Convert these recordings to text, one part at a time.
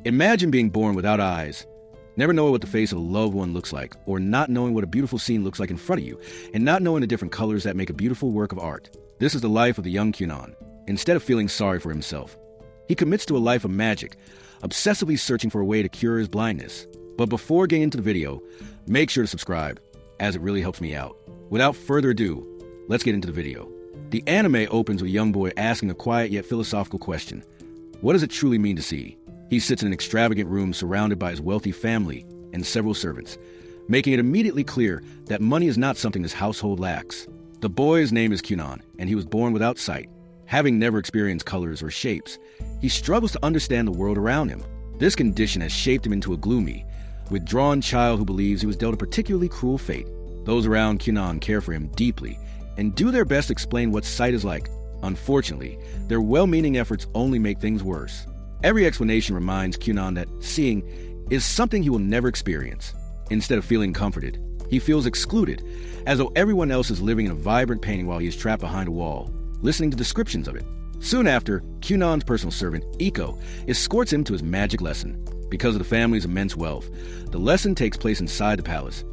Imagine being born without eyes, never knowing what the face of a loved one looks like, or not knowing what a beautiful scene looks like in front of you, and not knowing the different colors that make a beautiful work of art. This is the life of the young Kyunan. Instead of feeling sorry for himself, he commits to a life of magic, obsessively searching for a way to cure his blindness. But before getting into the video, make sure to subscribe, as it really helps me out. Without further ado, let's get into the video. The anime opens with a young boy asking a quiet yet philosophical question. What does it truly mean to see? He sits in an extravagant room surrounded by his wealthy family and several servants, making it immediately clear that money is not something his household lacks. The boy's name is Kyunan, and he was born without sight. Having never experienced colors or shapes, he struggles to understand the world around him. This condition has shaped him into a gloomy, withdrawn child who believes he was dealt a particularly cruel fate. Those around Kyunan care for him deeply and do their best to explain what sight is like. Unfortunately, their well-meaning efforts only make things worse. Every explanation reminds Kyunan that seeing is something he will never experience. Instead of feeling comforted, he feels excluded, as though everyone else is living in a vibrant painting while he is trapped behind a wall, listening to descriptions of it. Soon after, Kyunan's personal servant, Iko, escorts him to his magic lesson. Because of the family's immense wealth, the lesson takes place inside the palace,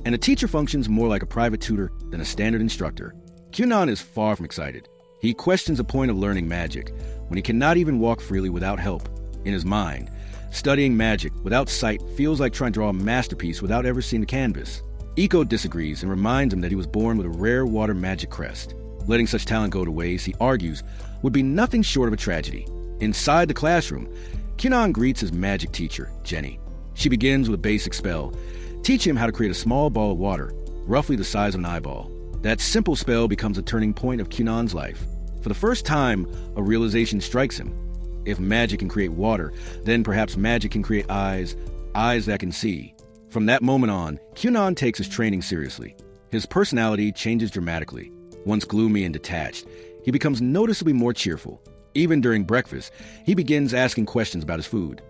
and the teacher functions more like a private tutor than a standard instructor. Kyunan is far from excited. He questions the point of learning magic when he cannot even walk freely without help. In his mind, studying magic without sight feels like trying to draw a masterpiece without ever seeing the canvas. Iko disagrees and reminds him that he was born with a rare water magic crest. Letting such talent go to waste, he argues, would be nothing short of a tragedy. Inside the classroom, Kyunan greets his magic teacher, Jenny. She begins with a basic spell, teaching him how to create a small ball of water, roughly the size of an eyeball. That simple spell becomes a turning point of Kyunan's life. For the first time, a realization strikes him. If magic can create water, then perhaps magic can create eyes that can see. From that moment on, Kyunan takes his training seriously. His personality changes dramatically. Once gloomy and detached, he becomes noticeably more cheerful. Even during breakfast, he begins asking questions about his food,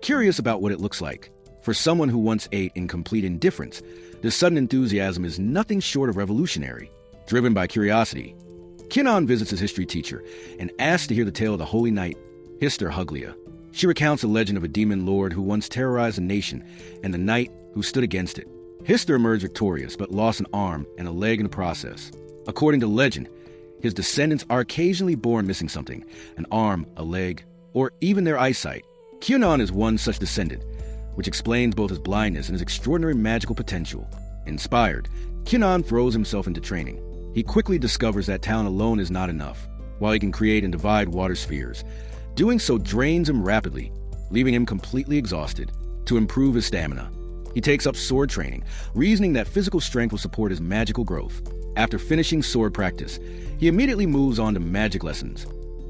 curious about what it looks like. For someone who once ate in complete indifference, this sudden enthusiasm is nothing short of revolutionary. Driven by curiosity, Kyunan visits his history teacher and asks to hear the tale of the Holy Knight, Hister Huglia. She recounts the legend of a demon lord who once terrorized a nation and the knight who stood against it. Hister emerged victorious but lost an arm and a leg in the process. According to legend, his descendants are occasionally born missing something, an arm, a leg, or even their eyesight. Kyunan is one such descendant, which explains both his blindness and his extraordinary magical potential. Inspired, Kyunan throws himself into training. He quickly discovers that talent alone is not enough. While he can create and divide water spheres, doing so drains him rapidly, leaving him completely exhausted. To improve his stamina, he takes up sword training, reasoning that physical strength will support his magical growth. After finishing sword practice, he immediately moves on to magic lessons,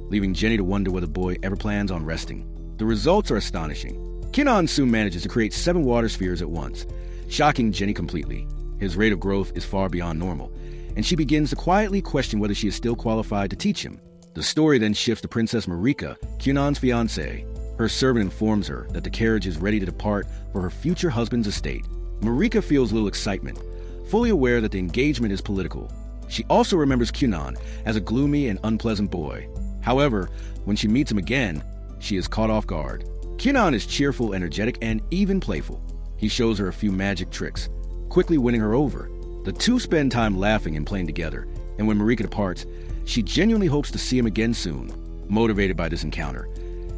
leaving Jenny to wonder whether the boy ever plans on resting. The results are astonishing. Kyunan soon manages to create 7 water spheres at once, shocking Jenny completely. His rate of growth is far beyond normal, and she begins to quietly question whether she is still qualified to teach him. The story then shifts to Princess Marika, Kyunan's fiancée. Her servant informs her that the carriage is ready to depart for her future husband's estate. Marika feels little excitement, fully aware that the engagement is political. She also remembers Kyunan as a gloomy and unpleasant boy. However, when she meets him again, she is caught off guard. Kyunan is cheerful, energetic, and even playful. He shows her a few magic tricks, quickly winning her over. The two spend time laughing and playing together, and when Marika departs, she genuinely hopes to see him again soon. Motivated by this encounter,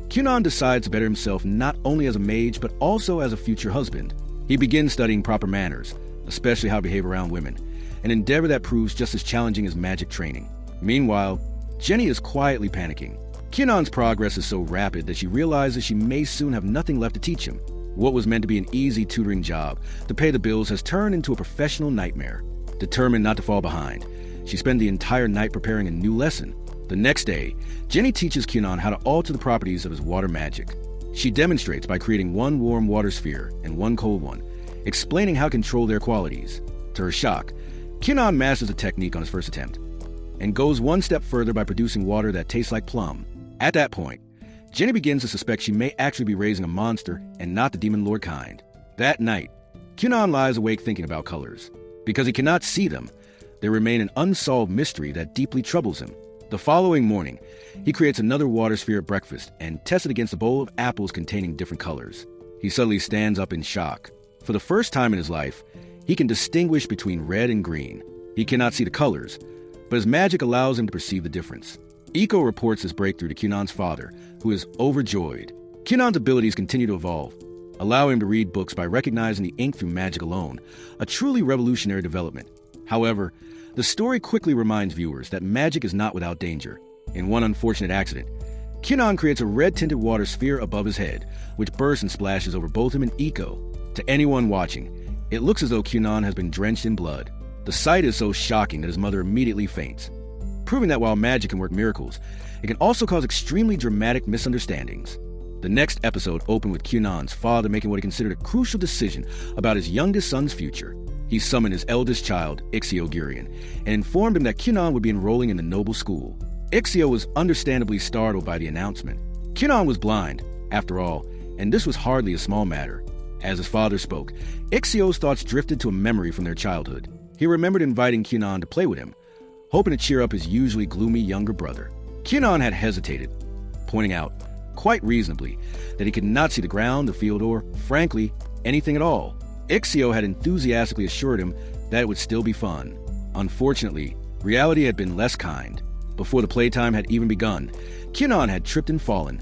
Kyunan decides to better himself not only as a mage, but also as a future husband. He begins studying proper manners, especially how to behave around women, an endeavor that proves just as challenging as magic training. Meanwhile, Jenny is quietly panicking. Kyunan's progress is so rapid that she realizes she may soon have nothing left to teach him. What was meant to be an easy tutoring job to pay the bills has turned into a professional nightmare. Determined not to fall behind, she spent the entire night preparing a new lesson. The next day, Jenny teaches Kyunan how to alter the properties of his water magic. She demonstrates by creating 1 warm water sphere and 1 cold one, explaining how to control their qualities. To her shock, Kyunan masters the technique on his first attempt, and goes one step further by producing water that tastes like plum. At that point, Jenny begins to suspect she may actually be raising a monster and not the demon lord kind. That night, Kyunan lies awake thinking about colors. Because he cannot see them, they remain an unsolved mystery that deeply troubles him. The following morning, he creates another water sphere at breakfast and tests it against a bowl of apples containing different colors. He suddenly stands up in shock. For the first time in his life, he can distinguish between red and green. He cannot see the colors, but his magic allows him to perceive the difference. Iko reports this breakthrough to Kyunon's father, who is overjoyed. Kyunon's abilities continue to evolve, allowing him to read books by recognizing the ink through magic alone, a truly revolutionary development. However, the story quickly reminds viewers that magic is not without danger. In one unfortunate accident, Kyunon creates a red-tinted water sphere above his head, which bursts and splashes over both him and Iko. To anyone watching, it looks as though Kyunon has been drenched in blood. The sight is so shocking that his mother immediately faints, proving that while magic can work miracles, it can also cause extremely dramatic misunderstandings. The next episode opened with Kyunon's father making what he considered a crucial decision about his youngest son's future. He summoned his eldest child, Ixio Gurion, and informed him that Kyunon would be enrolling in the noble school. Ixio was understandably startled by the announcement. Kyunon was blind, after all, and this was hardly a small matter. As his father spoke, Ixio's thoughts drifted to a memory from their childhood. He remembered inviting Kyunon to play with him, hoping to cheer up his usually gloomy younger brother. Kyunon had hesitated, pointing out, quite reasonably, that he could not see the ground, the field, or, frankly, anything at all. Ixio had enthusiastically assured him that it would still be fun. Unfortunately, reality had been less kind. Before the playtime had even begun, Kyunon had tripped and fallen,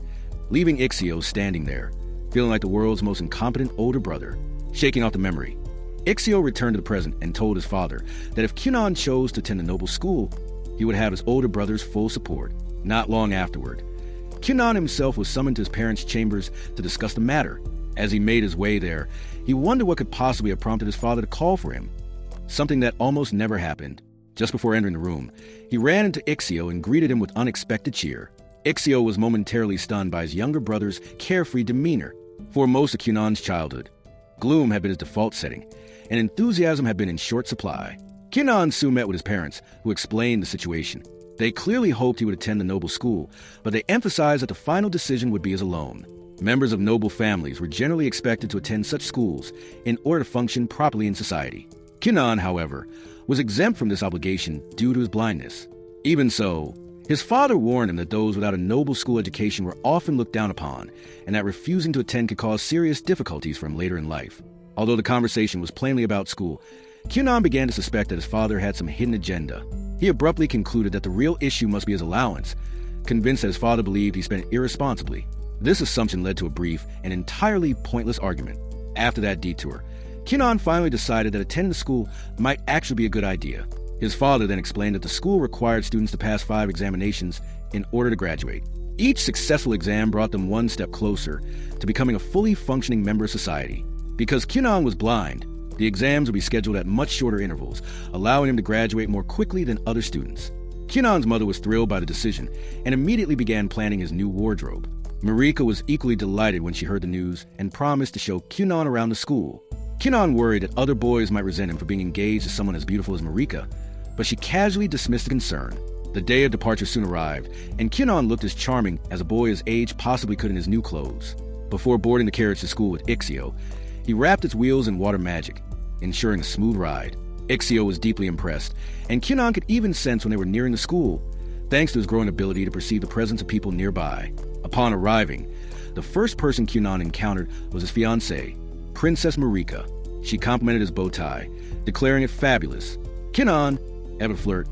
leaving Ixio standing there, feeling like the world's most incompetent older brother. Shaking off the memory, Ixio returned to the present and told his father that if Kyunon chose to attend the noble school, he would have his older brother's full support. Not long afterward, Kyunon himself was summoned to his parents' chambers to discuss the matter. As he made his way there, he wondered what could possibly have prompted his father to call for him, something that almost never happened. Just before entering the room, he ran into Ixio and greeted him with unexpected cheer. Ixio was momentarily stunned by his younger brother's carefree demeanor. For most of Kyunon's childhood, gloom had been his default setting, and enthusiasm had been in short supply. Kyunon soon met with his parents, who explained the situation. They clearly hoped he would attend the noble school, but they emphasized that the final decision would be his alone. Members of noble families were generally expected to attend such schools in order to function properly in society. Kyunon, however, was exempt from this obligation due to his blindness. Even so, his father warned him that those without a noble school education were often looked down upon, and that refusing to attend could cause serious difficulties for him later in life. Although the conversation was plainly about school, Kyunon began to suspect that his father had some hidden agenda. He abruptly concluded that the real issue must be his allowance, convinced that his father believed he spent irresponsibly. This assumption led to a brief and entirely pointless argument. After that detour, Kyunon finally decided that attending the school might actually be a good idea. His father then explained that the school required students to pass 5 examinations in order to graduate. Each successful exam brought them one step closer to becoming a fully functioning member of society. Because Kyunon was blind, the exams would be scheduled at much shorter intervals, allowing him to graduate more quickly than other students. Kyunon's mother was thrilled by the decision and immediately began planning his new wardrobe. Marika was equally delighted when she heard the news and promised to show Kyunon around the school. Kyunon worried that other boys might resent him for being engaged to someone as beautiful as Marika, but she casually dismissed the concern. The day of departure soon arrived, and Kyunon looked as charming as a boy his age possibly could in his new clothes. Before boarding the carriage to school with Ixio, he wrapped its wheels in water magic, ensuring a smooth ride. Ixio was deeply impressed, and Kyunon could even sense when they were nearing the school, thanks to his growing ability to perceive the presence of people nearby. Upon arriving, the first person Kyunon encountered was his fiancée, Princess Marika. She complimented his bow tie, declaring it fabulous. Kyunon, ever flirt,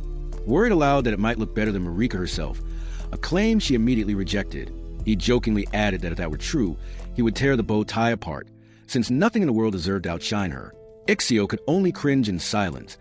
worried aloud that it might look better than Marika herself, a claim she immediately rejected. He jokingly added that if that were true, he would tear the bow tie apart, since nothing in the world deserved to outshine her. Ixio could only cringe in silence,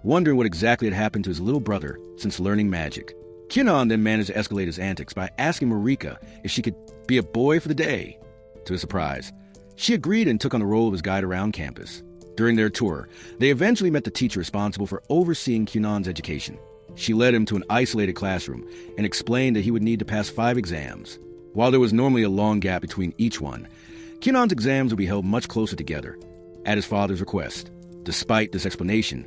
wondering what exactly had happened to his little brother since learning magic. Kyunon then managed to escalate his antics by asking Marika if she could be a boy for the day. To his surprise, she agreed and took on the role of his guide around campus. During their tour, they eventually met the teacher responsible for overseeing Kyunon's education. She led him to an isolated classroom and explained that he would need to pass 5 exams. While there was normally a long gap between each one, Kyunon's exams would be held much closer together, at his father's request. Despite this explanation,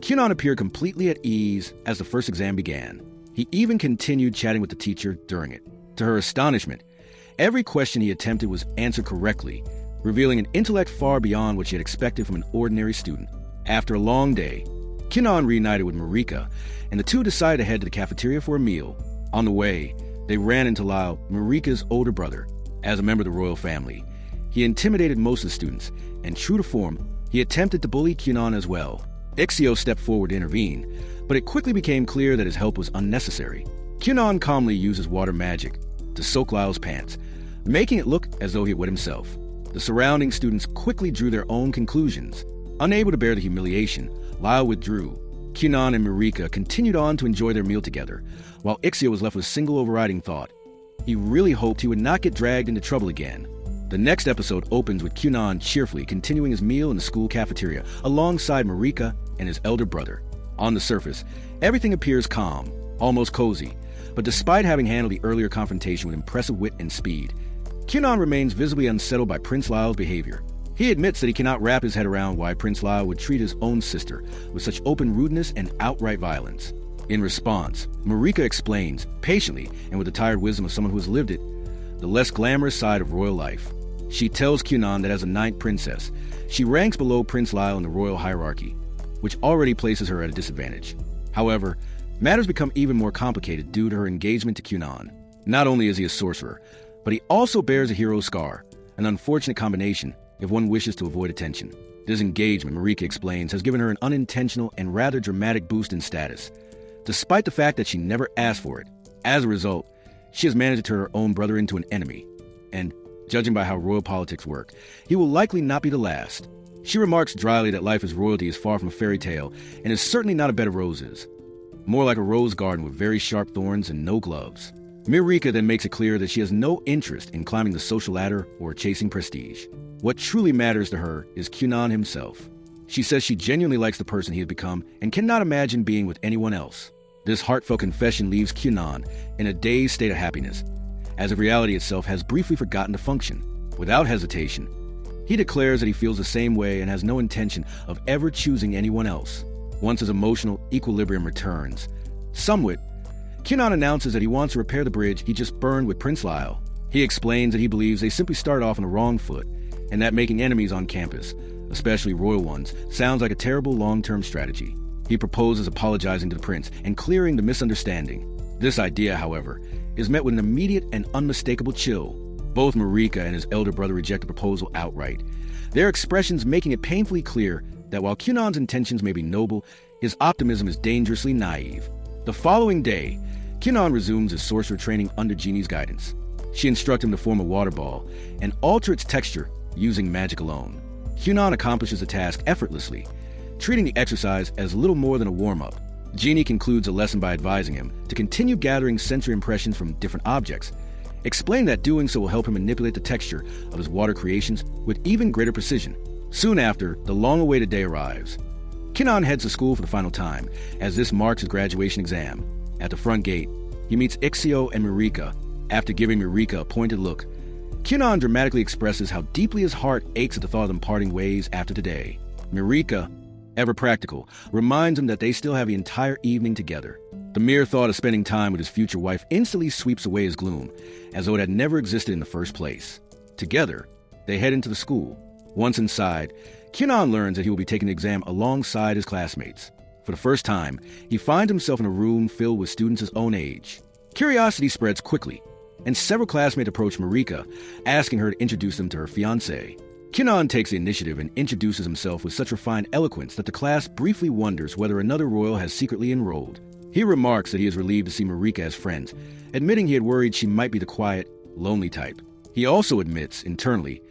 Kyunon appeared completely at ease as the first exam began. He even continued chatting with the teacher during it. To her astonishment, every question he attempted was answered correctly, revealing an intellect far beyond what she had expected from an ordinary student. After a long day, Kyunon reunited with Marika, and the two decided to head to the cafeteria for a meal. On the way, they ran into Lyle, Marika's older brother. As a member of the royal family, he intimidated most of the students, and true to form, he attempted to bully Kyunon as well. Ixio stepped forward to intervene, but it quickly became clear that his help was unnecessary. Kyunon calmly uses water magic to soak Lyle's pants, making it look as though he had wet himself. The surrounding students quickly drew their own conclusions. Unable to bear the humiliation, Lyle withdrew. Kyunon and Marika continued on to enjoy their meal together, while Ixio was left with a single overriding thought. He really hoped he would not get dragged into trouble again. The next episode opens with Kyunon cheerfully continuing his meal in the school cafeteria alongside Marika and his elder brother. On the surface, everything appears calm, almost cozy, but despite having handled the earlier confrontation with impressive wit and speed, Kyunon remains visibly unsettled by Prince Lyle's behavior. He admits that he cannot wrap his head around why Prince Lyle would treat his own sister with such open rudeness and outright violence. In response, Marika explains, patiently and with the tired wisdom of someone who has lived it, the less glamorous side of royal life. She tells Kyunon that as a ninth princess, she ranks below Prince Lyle in the royal hierarchy, which already places her at a disadvantage. However, matters become even more complicated due to her engagement to Kyunon. Not only is he a sorcerer, but he also bears a hero scar, an unfortunate combination if one wishes to avoid attention. This engagement, Marika explains, has given her an unintentional and rather dramatic boost in status, despite the fact that she never asked for it. As a result, she has managed to turn her own brother into an enemy, and judging by how royal politics work, he will likely not be the last. She remarks dryly that life as royalty is far from a fairy tale and is certainly not a bed of roses. More like a rose garden with very sharp thorns and no gloves. Marika then makes it clear that she has no interest in climbing the social ladder or chasing prestige. What truly matters to her is Kyunon himself. She says she genuinely likes the person he has become and cannot imagine being with anyone else. This heartfelt confession leaves Kyunon in a dazed state of happiness, as if reality itself has briefly forgotten to function. Without hesitation, he declares that he feels the same way and has no intention of ever choosing anyone else. Once his emotional equilibrium returns, somewhat, Kyunon announces that he wants to repair the bridge he just burned with Prince Lyle. He explains that he believes they simply started off on the wrong foot, and that making enemies on campus, especially royal ones, sounds like a terrible long-term strategy. He proposes apologizing to the prince and clearing the misunderstanding. This idea, however, is met with an immediate and unmistakable chill. Both Marika and his elder brother reject the proposal outright, their expressions making it painfully clear that while Kyunon's intentions may be noble, his optimism is dangerously naive. The following day, Kyunon resumes his sorcerer training under Jeannie's guidance. She instructs him to form a water ball and alter its texture using magic alone. Kyunon accomplishes the task effortlessly, treating the exercise as little more than a warm-up. Jeannie concludes a lesson by advising him to continue gathering sensory impressions from different objects, explaining that doing so will help him manipulate the texture of his water creations with even greater precision. Soon after, the long-awaited day arrives. Kyunon heads to school for the final time, as this marks his graduation exam. At the front gate, he meets Ixio and Marika. After giving Marika a pointed look, Kyunon dramatically expresses how deeply his heart aches at the thought of them parting ways after today. Marika, ever practical, reminds him that they still have the entire evening together. The mere thought of spending time with his future wife instantly sweeps away his gloom, as though it had never existed in the first place. Together, they head into the school. Once inside, Kyunon learns that he will be taking the exam alongside his classmates. For the first time, he finds himself in a room filled with students his own age. Curiosity spreads quickly, and several classmates approach Marika, asking her to introduce them to her fiancé. Kyunon takes the initiative and introduces himself with such refined eloquence that the class briefly wonders whether another royal has secretly enrolled. He remarks that he is relieved to see Marika as friends, admitting he had worried she might be the quiet, lonely type. He also admits, internally,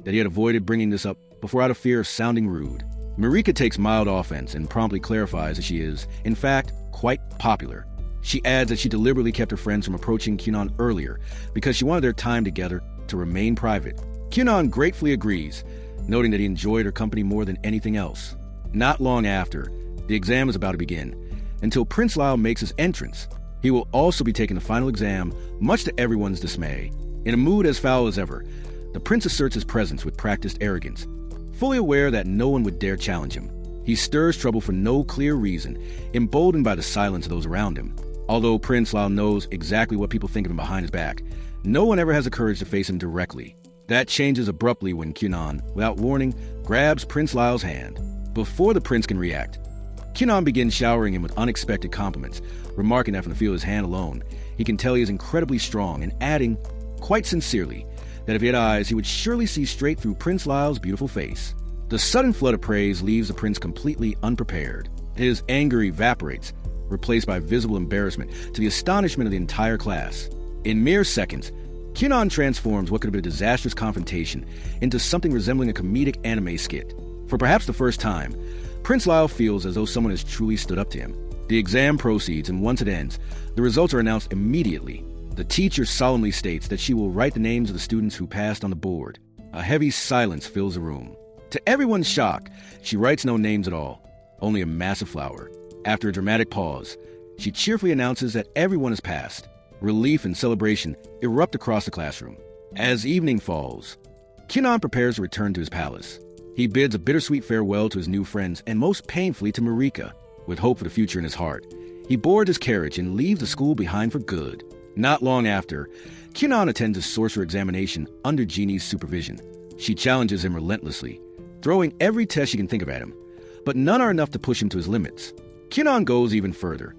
that he had avoided bringing this up before out of fear of sounding rude. Marika takes mild offense and promptly clarifies that she is, in fact, quite popular. She adds that she deliberately kept her friends from approaching Kyunon earlier because she wanted their time together to remain private. Kyunon gratefully agrees, noting that he enjoyed her company more than anything else. Not long after, the exam is about to begin, until Prince Lyle makes his entrance. He will also be taking the final exam, much to everyone's dismay. In a mood as foul as ever, the prince asserts his presence with practiced arrogance, fully aware that no one would dare challenge him. He stirs trouble for no clear reason, emboldened by the silence of those around him. Although Prince Lyle knows exactly what people think of him behind his back, no one ever has the courage to face him directly. That changes abruptly when Kyunon, without warning, grabs Prince Lyle's hand. Before the prince can react, Kyunan begins showering him with unexpected compliments, remarking that from the feel of his hand alone, he can tell he is incredibly strong, and adding, quite sincerely, that if he had eyes, he would surely see straight through Prince Lyle's beautiful face. The sudden flood of praise leaves the prince completely unprepared. His anger evaporates, replaced by visible embarrassment, to the astonishment of the entire class. In mere seconds, Kyunan transforms what could have been a disastrous confrontation into something resembling a comedic anime skit. For perhaps the first time, Prince Lyle feels as though someone has truly stood up to him. The exam proceeds, and once it ends, the results are announced immediately. The teacher solemnly states that she will write the names of the students who passed on the board. A heavy silence fills the room. To everyone's shock, she writes no names at all, only a massive flower. After a dramatic pause, she cheerfully announces that everyone has passed. Relief and celebration erupt across the classroom. As evening falls, Kyunan prepares to return to his palace. He bids a bittersweet farewell to his new friends and most painfully to Marika. With hope for the future in his heart, he boards his carriage and leaves the school behind for good. Not long after, Kyunan attends his sorcerer examination under Jeannie's supervision. She challenges him relentlessly, throwing every test she can think of at him, but none are enough to push him to his limits. Kyunan goes even further,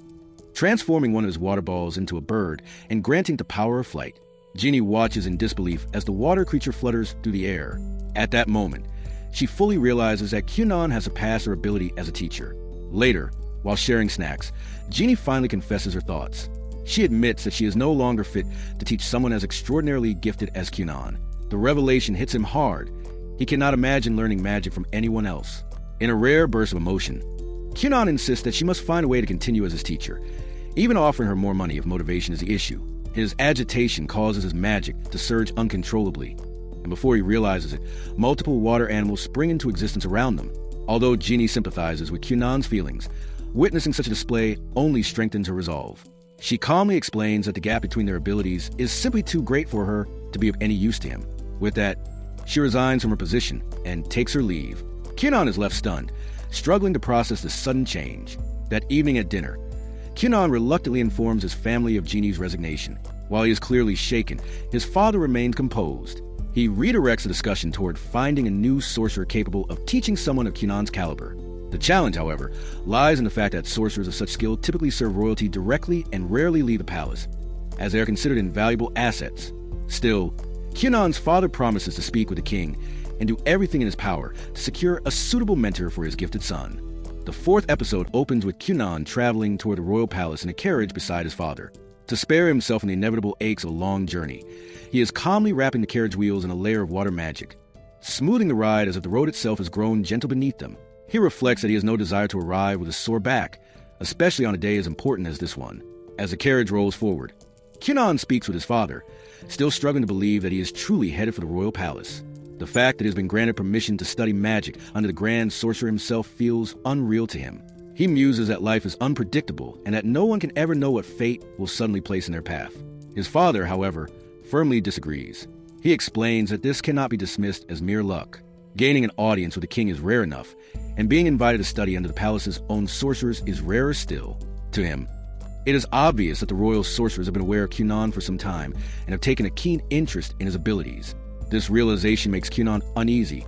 transforming one of his water balls into a bird and granting the power of flight. Jeannie watches in disbelief as the water creature flutters through the air. At that moment, she fully realizes that Kyunan has surpassed her ability as a teacher. Later, while sharing snacks, Jeannie finally confesses her thoughts. She admits that she is no longer fit to teach someone as extraordinarily gifted as Kyunan. The revelation hits him hard. He cannot imagine learning magic from anyone else. In a rare burst of emotion, Kyunan insists that she must find a way to continue as his teacher, even offering her more money if motivation is the issue. His agitation causes his magic to surge uncontrollably, and before he realizes it, multiple water animals spring into existence around them. Although Jeannie sympathizes with Kyunan's feelings, witnessing such a display only strengthens her resolve. She calmly explains that the gap between their abilities is simply too great for her to be of any use to him. With that, she resigns from her position and takes her leave. Kyunan is left stunned, struggling to process the sudden change. That evening at dinner, Kyunan reluctantly informs his family of Jeannie's resignation. While he is clearly shaken, his father remains composed. He redirects the discussion toward finding a new sorcerer capable of teaching someone of Kyunan's caliber. The challenge, however, lies in the fact that sorcerers of such skill typically serve royalty directly and rarely leave the palace, as they are considered invaluable assets. Still, Kyunan's father promises to speak with the king and do everything in his power to secure a suitable mentor for his gifted son. The fourth episode opens with Kyunan traveling toward the royal palace in a carriage beside his father. To spare himself from the inevitable aches of a long journey, he is calmly wrapping the carriage wheels in a layer of water magic, smoothing the ride as if the road itself has grown gentle beneath them. He reflects that he has no desire to arrive with a sore back, especially on a day as important as this one. As the carriage rolls forward, Kyunan speaks with his father, still struggling to believe that he is truly headed for the royal palace. The fact that he has been granted permission to study magic under the Grand Sorcerer himself feels unreal to him. He muses that life is unpredictable and that no one can ever know what fate will suddenly place in their path. His father, however, firmly disagrees. He explains that this cannot be dismissed as mere luck. Gaining an audience with the king is rare enough, and being invited to study under the palace's own sorcerers is rarer still. To him, it is obvious that the royal sorcerers have been aware of Kyunan for some time and have taken a keen interest in his abilities. This realization makes Kyunan uneasy,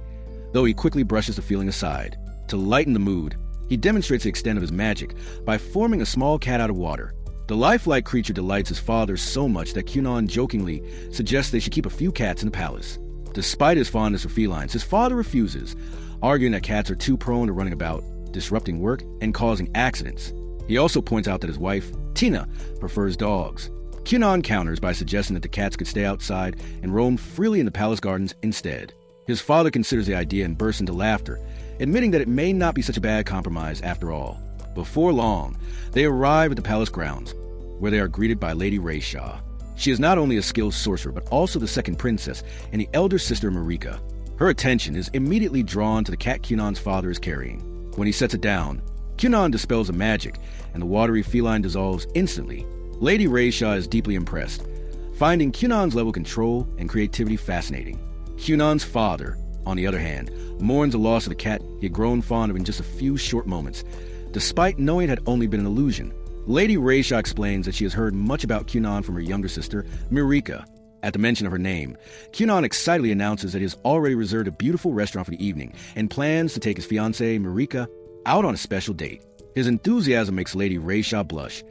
though he quickly brushes the feeling aside. To lighten the mood, he demonstrates the extent of his magic by forming a small cat out of water. The lifelike creature delights his father so much that Kyunan jokingly suggests they should keep a few cats in the palace. Despite his fondness for felines, his father refuses, arguing that cats are too prone to running about, disrupting work, and causing accidents. He also points out that his wife, Tina, prefers dogs. Kyunan counters by suggesting that the cats could stay outside and roam freely in the palace gardens instead. His father considers the idea and bursts into laughter, admitting that it may not be such a bad compromise after all. Before long, they arrive at the palace grounds, where they are greeted by Lady Rayshaw. She is not only a skilled sorcerer, but also the second princess and the elder sister Marika. Her attention is immediately drawn to the cat Kyunan's father is carrying. When he sets it down, Kyunan dispels the magic, and the watery feline dissolves instantly. Lady Rayshaw is deeply impressed, finding Kyunan's level of control and creativity fascinating. Kyunan's father, on the other hand, mourns the loss of the cat he had grown fond of in just a few short moments, despite knowing it had only been an illusion. Lady Rayshaw explains that she has heard much about Kyunan from her younger sister, Marika. At the mention of her name, Kyunan excitedly announces that he has already reserved a beautiful restaurant for the evening and plans to take his fiancée, Marika, out on a special date. His enthusiasm makes Lady Reisha blush,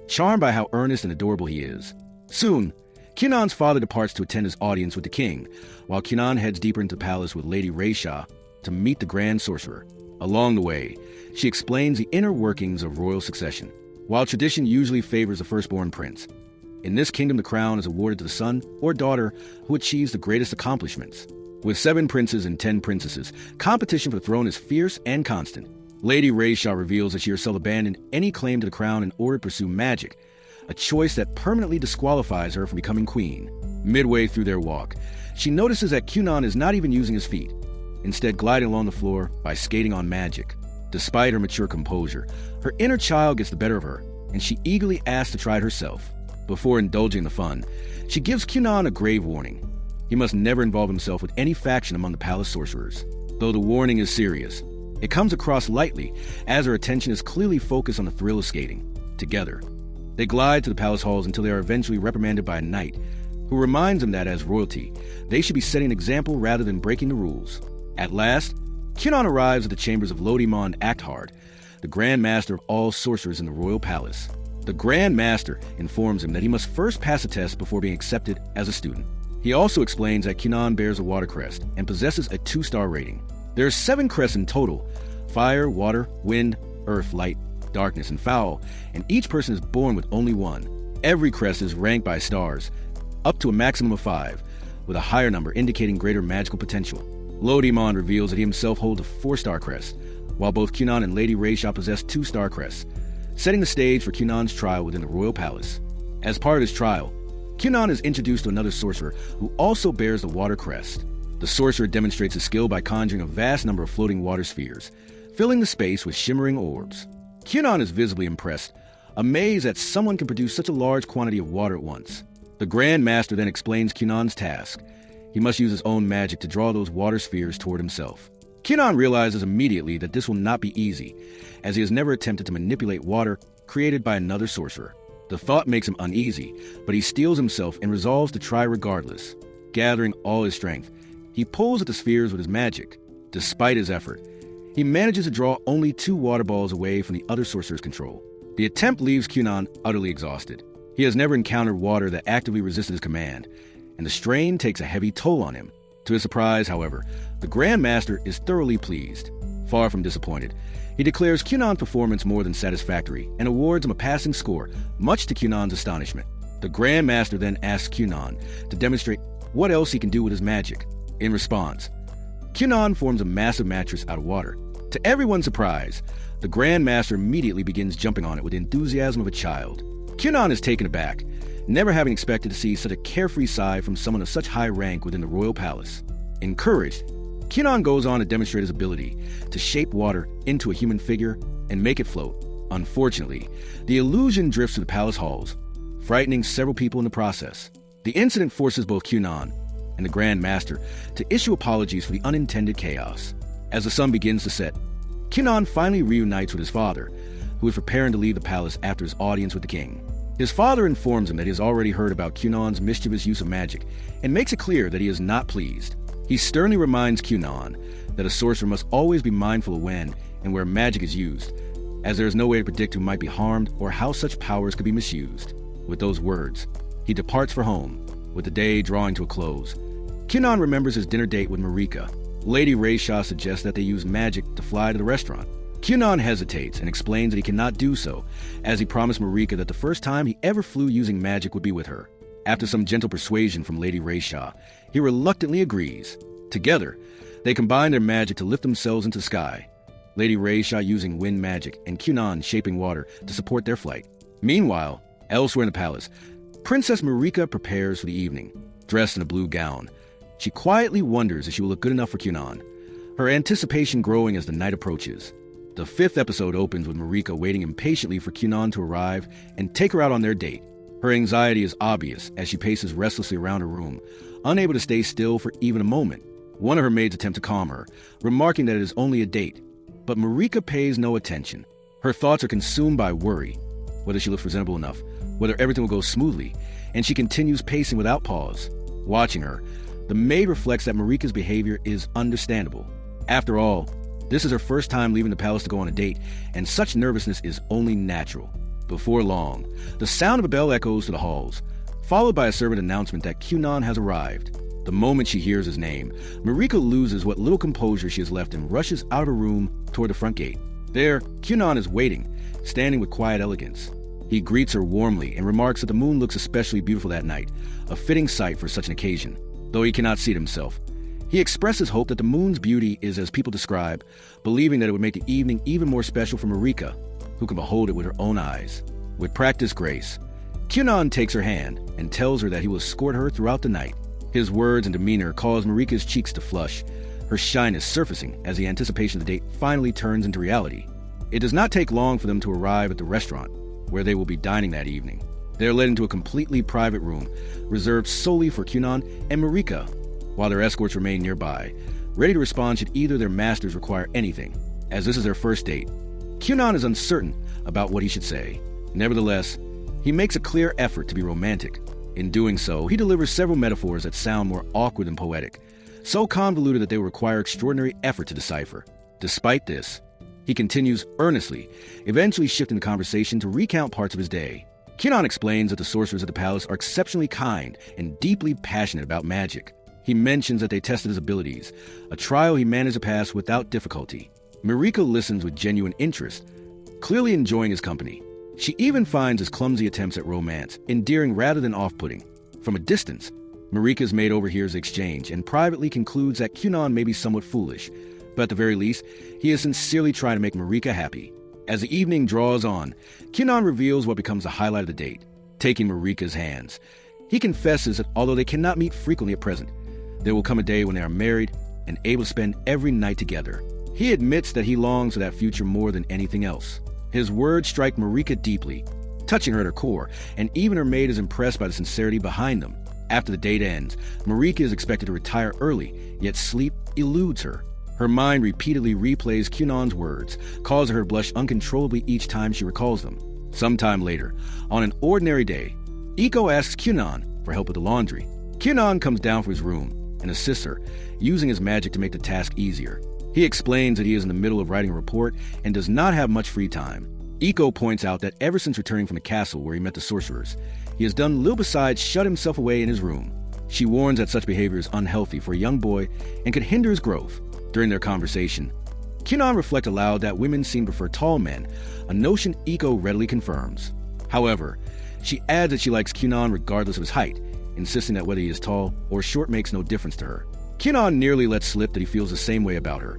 charmed by how earnest and adorable he is. Soon, Kyunon's father departs to attend his audience with the king, while Kyunon heads deeper into the palace with Lady Reisha to meet the Grand Sorcerer. Along the way, she explains the inner workings of royal succession. While tradition usually favors the firstborn prince, in this kingdom the crown is awarded to the son or daughter who achieves the greatest accomplishments. With 7 princes and 10 princesses, competition for the throne is fierce and constant. Lady Reisha reveals that she herself abandoned any claim to the crown in order to pursue magic, a choice that permanently disqualifies her from becoming queen. Midway through their walk, she notices that Kyunon is not even using his feet, instead gliding along the floor by skating on magic. Despite her mature composure, her inner child gets the better of her, and she eagerly asks to try it herself. Before indulging the fun, she gives Kyunon a grave warning. He must never involve himself with any faction among the palace sorcerers. Though the warning is serious, it comes across lightly as her attention is clearly focused on the thrill of skating. Together, they glide to the palace halls until they are eventually reprimanded by a knight who reminds them that as royalty, they should be setting an example rather than breaking the rules. At last, Kyunon arrives at the chambers of Lodimon Acthard, the Grand Master of all sorcerers in the royal palace. The Grand Master informs him that he must first pass a test before being accepted as a student. He also explains that Kyunon bears a water crest and possesses a 2-star rating. There are 7 crests in total: fire, water, wind, earth, light, darkness, and foul, and each person is born with only one. Every crest is ranked by stars, up to a maximum of 5, with a higher number indicating greater magical potential. Lodimon reveals that he himself holds a 4-star crest, while both Kyunon and Lady Reisha possess 2-star crests, setting the stage for Kyunon's trial within the royal palace. As part of his trial, Kyunon is introduced to another sorcerer who also bears the water crest. The sorcerer demonstrates his skill by conjuring a vast number of floating water spheres, filling the space with shimmering orbs. Kyunon is visibly impressed, amazed that someone can produce such a large quantity of water at once. The Grand Master then explains Kyunon's task. He must use his own magic to draw those water spheres toward himself. Kyunon realizes immediately that this will not be easy, as he has never attempted to manipulate water created by another sorcerer. The thought makes him uneasy, but he steels himself and resolves to try regardless. Gathering all his strength, he pulls at the spheres with his magic. Despite his effort, he manages to draw only 2 water balls away from the other sorcerer's control. The attempt leaves Kyunon utterly exhausted. He has never encountered water that actively resisted his command, and the strain takes a heavy toll on him. To his surprise, however, the Grand Master is thoroughly pleased. Far from disappointed, he declares Kyunon's performance more than satisfactory and awards him a passing score, much to Kyunon's astonishment. The Grand Master then asks Kyunon to demonstrate what else he can do with his magic. In response, Kyunon forms a massive mattress out of water. To everyone's surprise, the Grand Master immediately begins jumping on it with the enthusiasm of a child. Kyunon is taken aback, never having expected to see such a carefree side from someone of such high rank within the royal palace. Encouraged, Kyunon goes on to demonstrate his ability to shape water into a human figure and make it float. Unfortunately, the illusion drifts through the palace halls, frightening several people in the process. The incident forces both Kyunon and the Grand Master to issue apologies for the unintended chaos. As the sun begins to set, Kyunon finally reunites with his father, who is preparing to leave the palace after his audience with the king. His father informs him that he has already heard about Kyunon's mischievous use of magic and makes it clear that he is not pleased. He sternly reminds Kyunon that a sorcerer must always be mindful of when and where magic is used, as there is no way to predict who might be harmed or how such powers could be misused. With those words, he departs for home, with the day drawing to a close. Kyunon remembers his dinner date with Marika. Lady Reisha suggests that they use magic to fly to the restaurant. Kyunon hesitates and explains that he cannot do so, as he promised Marika that the first time he ever flew using magic would be with her. After some gentle persuasion from Lady Reisha, he reluctantly agrees. Together, they combine their magic to lift themselves into the sky, Lady Reisha using wind magic and Kyunon shaping water to support their flight. Meanwhile, elsewhere in the palace, Princess Marika prepares for the evening. Dressed in a blue gown, she quietly wonders if she will look good enough for Kyunon, her anticipation growing as the night approaches. The 5th episode opens with Marika waiting impatiently for Kyunon to arrive and take her out on their date. Her anxiety is obvious as she paces restlessly around her room, unable to stay still for even a moment. One of her maids attempts to calm her, remarking that it is only a date. But Marika pays no attention. Her thoughts are consumed by worry, whether she looks presentable enough, whether everything will go smoothly, and she continues pacing without pause. Watching her, the maid reflects that Marika's behavior is understandable. After all, This is her first time leaving the palace to go on a date, and such nervousness is only natural. Before long, the sound of a bell echoes to the halls, followed by a servant announcement that Kyunan has arrived. The moment she hears his name, Marika loses what little composure she has left and rushes out of her room toward the front gate. There, Kyunan is waiting, standing with quiet elegance. He greets her warmly and remarks that the moon looks especially beautiful that night, a fitting sight for such an occasion. Though he cannot see it himself, he expresses hope that the moon's beauty is as people describe, believing that it would make the evening even more special for Marika, who can behold it with her own eyes. With practiced grace, Kyunan takes her hand and tells her that he will escort her throughout the night. His words and demeanor cause Marika's cheeks to flush, her shyness surfacing as the anticipation of the date finally turns into reality. It does not take long for them to arrive at the restaurant, where they will be dining that evening. They are led into a completely private room, reserved solely for Kyunan and Marika, while their escorts remain nearby, ready to respond should either their masters require anything. As this is their first date, Kyunan is uncertain about what he should say. Nevertheless, he makes a clear effort to be romantic. In doing so, he delivers several metaphors that sound more awkward than poetic, so convoluted that they will require extraordinary effort to decipher. Despite this, he continues earnestly, eventually shifting the conversation to recount parts of his day. Kyunan explains that the sorcerers at the palace are exceptionally kind and deeply passionate about magic. He mentions that they tested his abilities, a trial he managed to pass without difficulty. Marika listens with genuine interest, clearly enjoying his company. She even finds his clumsy attempts at romance endearing rather than off-putting. From a distance, Marika's maid overhears the exchange and privately concludes that Kyunan may be somewhat foolish, but at the very least, he is sincerely trying to make Marika happy. As the evening draws on, Kyunan reveals what becomes the highlight of the date, taking Marika's hands. He confesses that although they cannot meet frequently at present, there will come a day when they are married and able to spend every night together. He admits that he longs for that future more than anything else. His words strike Marika deeply, touching her at her core, and even her maid is impressed by the sincerity behind them. After the date ends, Marika is expected to retire early, yet sleep eludes her. Her mind repeatedly replays Kyunan's words, causing her to blush uncontrollably each time she recalls them. Sometime later, on an ordinary day, Iko asks Kyunan for help with the laundry. Kyunan comes down from his room and assists her, using his magic to make the task easier. He explains that he is in the middle of writing a report and does not have much free time. Iko points out that ever since returning from the castle where he met the sorcerers, he has done little besides shut himself away in his room. She warns that such behavior is unhealthy for a young boy and could hinder his growth. During their conversation, Kyunan reflects aloud that women seem to prefer tall men, a notion Iko readily confirms. However, she adds that she likes Kyunan regardless of his height, insisting that whether he is tall or short makes no difference to her. Kyunan nearly lets slip that he feels the same way about her,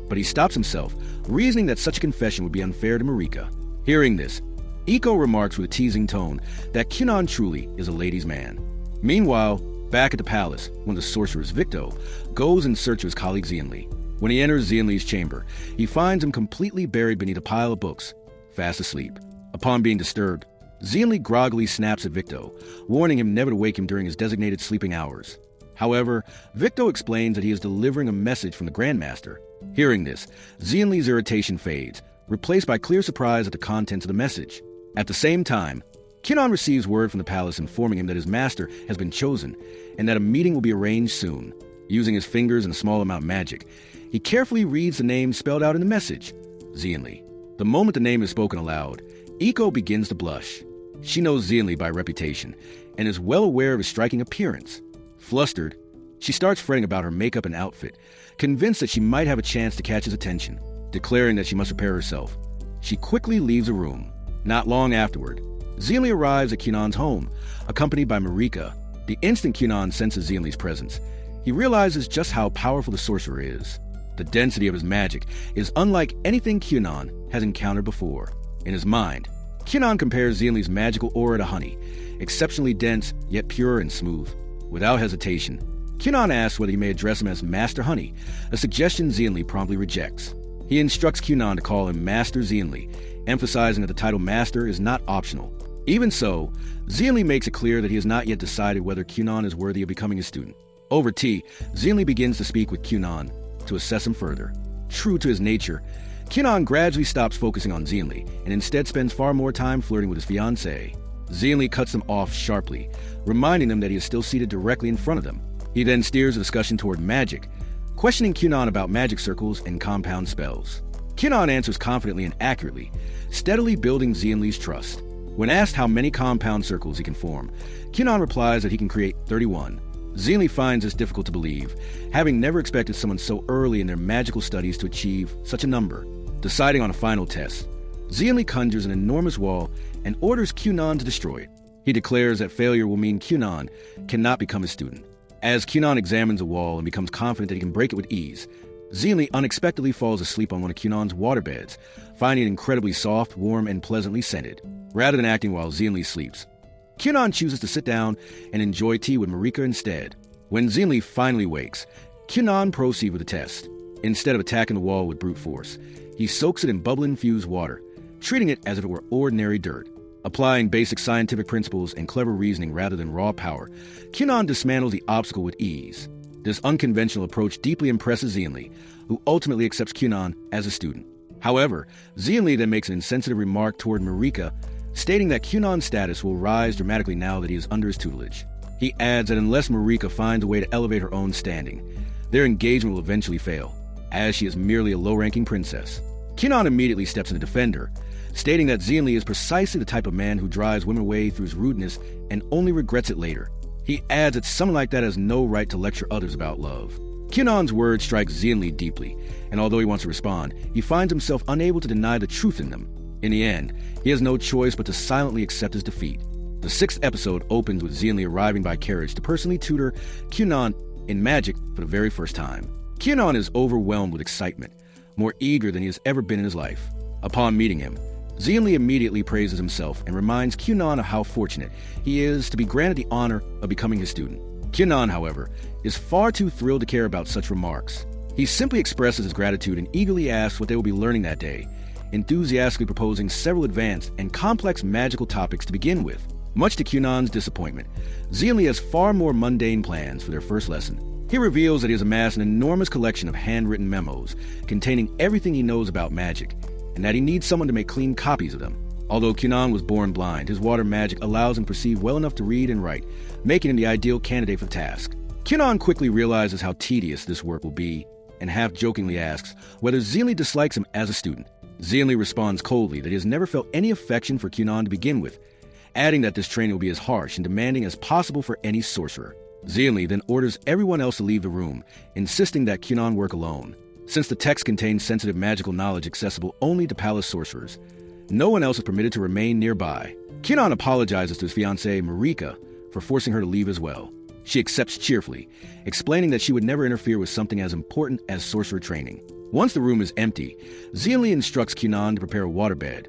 but he stops himself, reasoning that such a confession would be unfair to Marika. Hearing this, Iko remarks with a teasing tone that Kyunan truly is a ladies' man. Meanwhile, back at the palace, one of the sorcerers, Victo, goes in search of his colleague Xianli. When he enters Xianli's chamber, he finds him completely buried beneath a pile of books, fast asleep. Upon being disturbed, Xianli groggily snaps at Victo, warning him never to wake him during his designated sleeping hours. However, Victo explains that he is delivering a message from the Grandmaster. Hearing this, Xianli's irritation fades, replaced by clear surprise at the contents of the message. At the same time, Kyunan receives word from the palace informing him that his master has been chosen and that a meeting will be arranged soon. Using his fingers and a small amount of magic, he carefully reads the name spelled out in the message, Xianli. The moment the name is spoken aloud, Iko begins to blush. She knows Xianli by reputation and is well aware of his striking appearance. Flustered, she starts fretting about her makeup and outfit, convinced that she might have a chance to catch his attention. Declaring that she must prepare herself, she quickly leaves the room. Not long afterward, Xianli arrives at Kyunan's home, accompanied by Marika. The instant Kyunan senses Xianli's presence, he realizes just how powerful the sorcerer is. The density of his magic is unlike anything Kyunan has encountered before. In his mind, Kyunan compares Xianli's magical aura to honey, exceptionally dense yet pure and smooth. Without hesitation, Kyunan asks whether he may address him as Master Honey, a suggestion Xianli promptly rejects. He instructs Kyunan to call him Master Xianli, emphasizing that the title Master is not optional. Even so, Xianli makes it clear that he has not yet decided whether Kyunan is worthy of becoming a student. Over tea, Xianli begins to speak with Kyunan to assess him further. True to his nature, Kyunan gradually stops focusing on Xianli and instead spends far more time flirting with his fiancée. Xianli cuts them off sharply, reminding them that he is still seated directly in front of them. He then steers the discussion toward magic, questioning Kyunan about magic circles and compound spells. Kyunan answers confidently and accurately, steadily building Xianli's trust. When asked how many compound circles he can form, Kyunan replies that he can create 31. Xianli finds this difficult to believe, having never expected someone so early in their magical studies to achieve such a number. Deciding on a final test, Xianli conjures an enormous wall and orders Kyunan to destroy it. He declares that failure will mean Kyunan cannot become a student. As Kyunan examines the wall and becomes confident that he can break it with ease, Xianli unexpectedly falls asleep on one of Kyunan's waterbeds, finding it incredibly soft, warm, and pleasantly scented. Rather than acting while Xianli sleeps, Kyunan chooses to sit down and enjoy tea with Marika instead. When Xianli finally wakes, Kyunan proceeds with the test. Instead of attacking the wall with brute force, he soaks it in bubble-infused water, treating it as if it were ordinary dirt. Applying basic scientific principles and clever reasoning rather than raw power, Kyunan dismantles the obstacle with ease. This unconventional approach deeply impresses Xianli, who ultimately accepts Kyunan as a student. However, Xianli then makes an insensitive remark toward Marika, stating that Kyunan's status will rise dramatically now that he is under his tutelage. He adds that unless Marika finds a way to elevate her own standing, their engagement will eventually fail, as she is merely a low-ranking princess. Kyunan immediately steps in to defend her, stating that Xianli is precisely the type of man who drives women away through his rudeness and only regrets it later. He adds that someone like that has no right to lecture others about love. Kyunan's words strike Xianli deeply, and although he wants to respond, he finds himself unable to deny the truth in them. In the end, he has no choice but to silently accept his defeat. The 6th episode opens with Xianli arriving by carriage to personally tutor Kyunan in magic for the very first time. Kyunan is overwhelmed with excitement, more eager than he has ever been in his life. Upon meeting him, Xianli immediately praises himself and reminds Kyunan of how fortunate he is to be granted the honor of becoming his student. Kyunan, however, is far too thrilled to care about such remarks. He simply expresses his gratitude and eagerly asks what they will be learning that day, enthusiastically proposing several advanced and complex magical topics to begin with. Much to Kyunan's disappointment, Xianli has far more mundane plans for their first lesson. He reveals that he has amassed an enormous collection of handwritten memos containing everything he knows about magic, and that he needs someone to make clean copies of them. Although Kyunan was born blind, his water magic allows him to perceive well enough to read and write, making him the ideal candidate for the task. Kyunan quickly realizes how tedious this work will be, and half-jokingly asks whether Xianli dislikes him as a student. Xianli responds coldly that he has never felt any affection for Kyunan to begin with, adding that this training will be as harsh and demanding as possible for any sorcerer. Xianli then orders everyone else to leave the room, insisting that Kyunan work alone. Since the text contains sensitive magical knowledge accessible only to palace sorcerers, no one else is permitted to remain nearby. Kyunan apologizes to his fiancée, Marika, for forcing her to leave as well. She accepts cheerfully, explaining that she would never interfere with something as important as sorcerer training. Once the room is empty, Xianli instructs Kyunan to prepare a waterbed,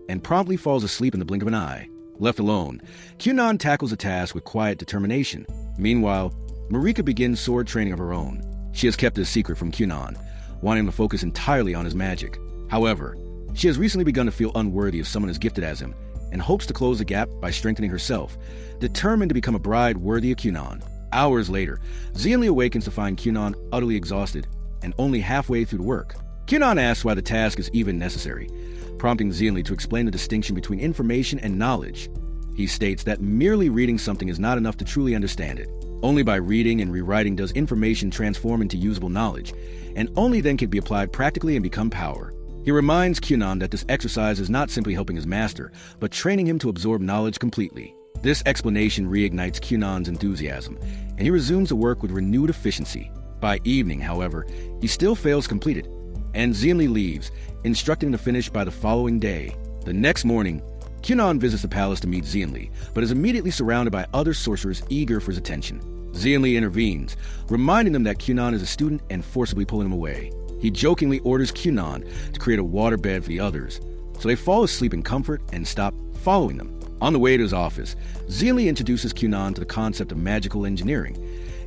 and promptly falls asleep in the blink of an eye. Left alone, Kyunan tackles the task with quiet determination. Meanwhile, Marika begins sword training of her own. She has kept it a secret from Kyunan, wanting him to focus entirely on his magic. However, she has recently begun to feel unworthy of someone as gifted as him, and hopes to close the gap by strengthening herself, determined to become a bride worthy of Kyunan. Hours later, Xianli awakens to find Kyunan utterly exhausted and only halfway through the work. Kyunan asks why the task is even necessary, prompting Xianli to explain the distinction between information and knowledge. He states that merely reading something is not enough to truly understand it. Only by reading and rewriting does information transform into usable knowledge, and only then can it be applied practically and become power. He reminds Kyunan that this exercise is not simply helping his master, but training him to absorb knowledge completely. This explanation reignites Kyunan's enthusiasm, and he resumes the work with renewed efficiency. By evening, however, he still fails to complete it, and Xianli leaves, instructing him to finish by the following day. The next morning, Kyunan visits the palace to meet Xianli, but is immediately surrounded by other sorcerers eager for his attention. Xianli intervenes, reminding them that Kyunan is a student and forcibly pulling him away. He jokingly orders Kyunan to create a waterbed for the others, so they fall asleep in comfort and stop following them. On the way to his office, Xianli introduces Kyunan to the concept of magical engineering,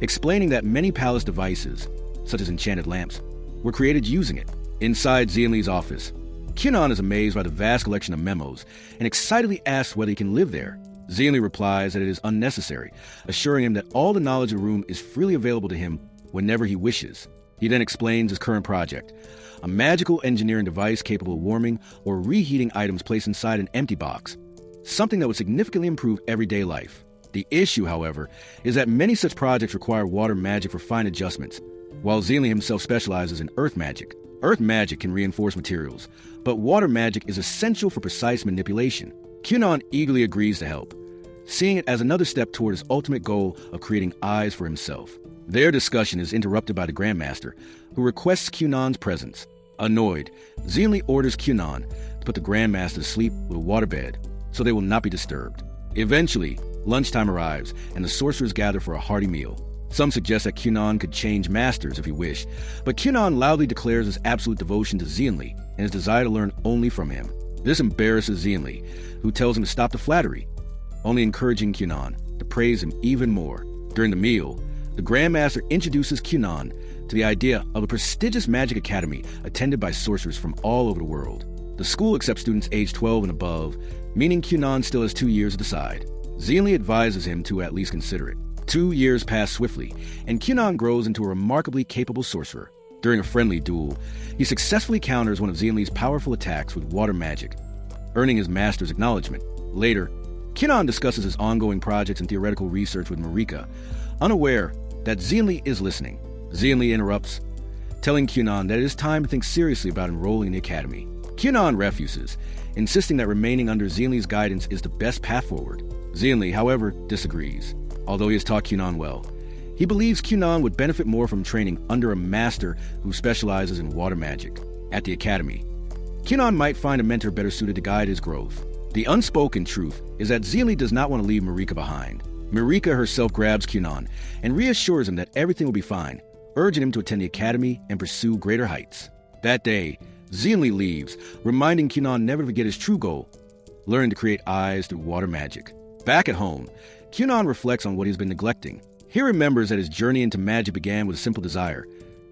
explaining that many palace devices, such as enchanted lamps, were created using it. Inside Xianli's office, Kyunan is amazed by the vast collection of memos and excitedly asks whether he can live there. Xianli replies that it is unnecessary, assuring him that all the knowledge of the room is freely available to him whenever he wishes. He then explains his current project, a magical engineering device capable of warming or reheating items placed inside an empty box, something that would significantly improve everyday life. The issue, however, is that many such projects require water magic for fine adjustments, while Zealy himself specializes in earth magic. Earth magic can reinforce materials, but water magic is essential for precise manipulation. Kyunon eagerly agrees to help, seeing it as another step toward his ultimate goal of creating eyes for himself. Their discussion is interrupted by the Grandmaster, who requests Kyunon's presence. Annoyed, Zealy orders Kyunon to put the Grandmaster to sleep with a waterbed so they will not be disturbed. Eventually, lunchtime arrives, and the sorcerers gather for a hearty meal. Some suggest that Kyunon could change masters if he wished, but Kyunon loudly declares his absolute devotion to Zealy and his desire to learn only from him. This embarrasses Zealy, who tells him to stop the flattery, only encouraging Kyunon to praise him even more. During the meal, the Grandmaster introduces Kyunon to the idea of a prestigious magic academy attended by sorcerers from all over the world. The school accepts students aged 12 and above, meaning Kyunon still has 2 years to decide. Zealy advises him to at least consider it. 2 years pass swiftly, and Kyunon grows into a remarkably capable sorcerer. During a friendly duel, he successfully counters one of Zealy's powerful attacks with water magic, earning his master's acknowledgement. Later, Kyunon discusses his ongoing projects and theoretical research with Marika, unaware that Zealy is listening. Zealy interrupts, telling Kyunon that it is time to think seriously about enrolling in the academy. Kyunon refuses, insisting that remaining under Zealy's guidance is the best path forward. Zealy, however, disagrees. Although he has taught Kyunon well, he believes Kyunon would benefit more from training under a master who specializes in water magic. At the academy, Kyunon might find a mentor better suited to guide his growth. The unspoken truth is that Zealy does not want to leave Marika behind. Marika herself grabs Kyunon and reassures him that everything will be fine, urging him to attend the academy and pursue greater heights. That day, Zealy leaves, reminding Kyunon never to forget his true goal, learning to create eyes through water magic. Back at home, Kyunon reflects on what he's been neglecting. He remembers that his journey into magic began with a simple desire,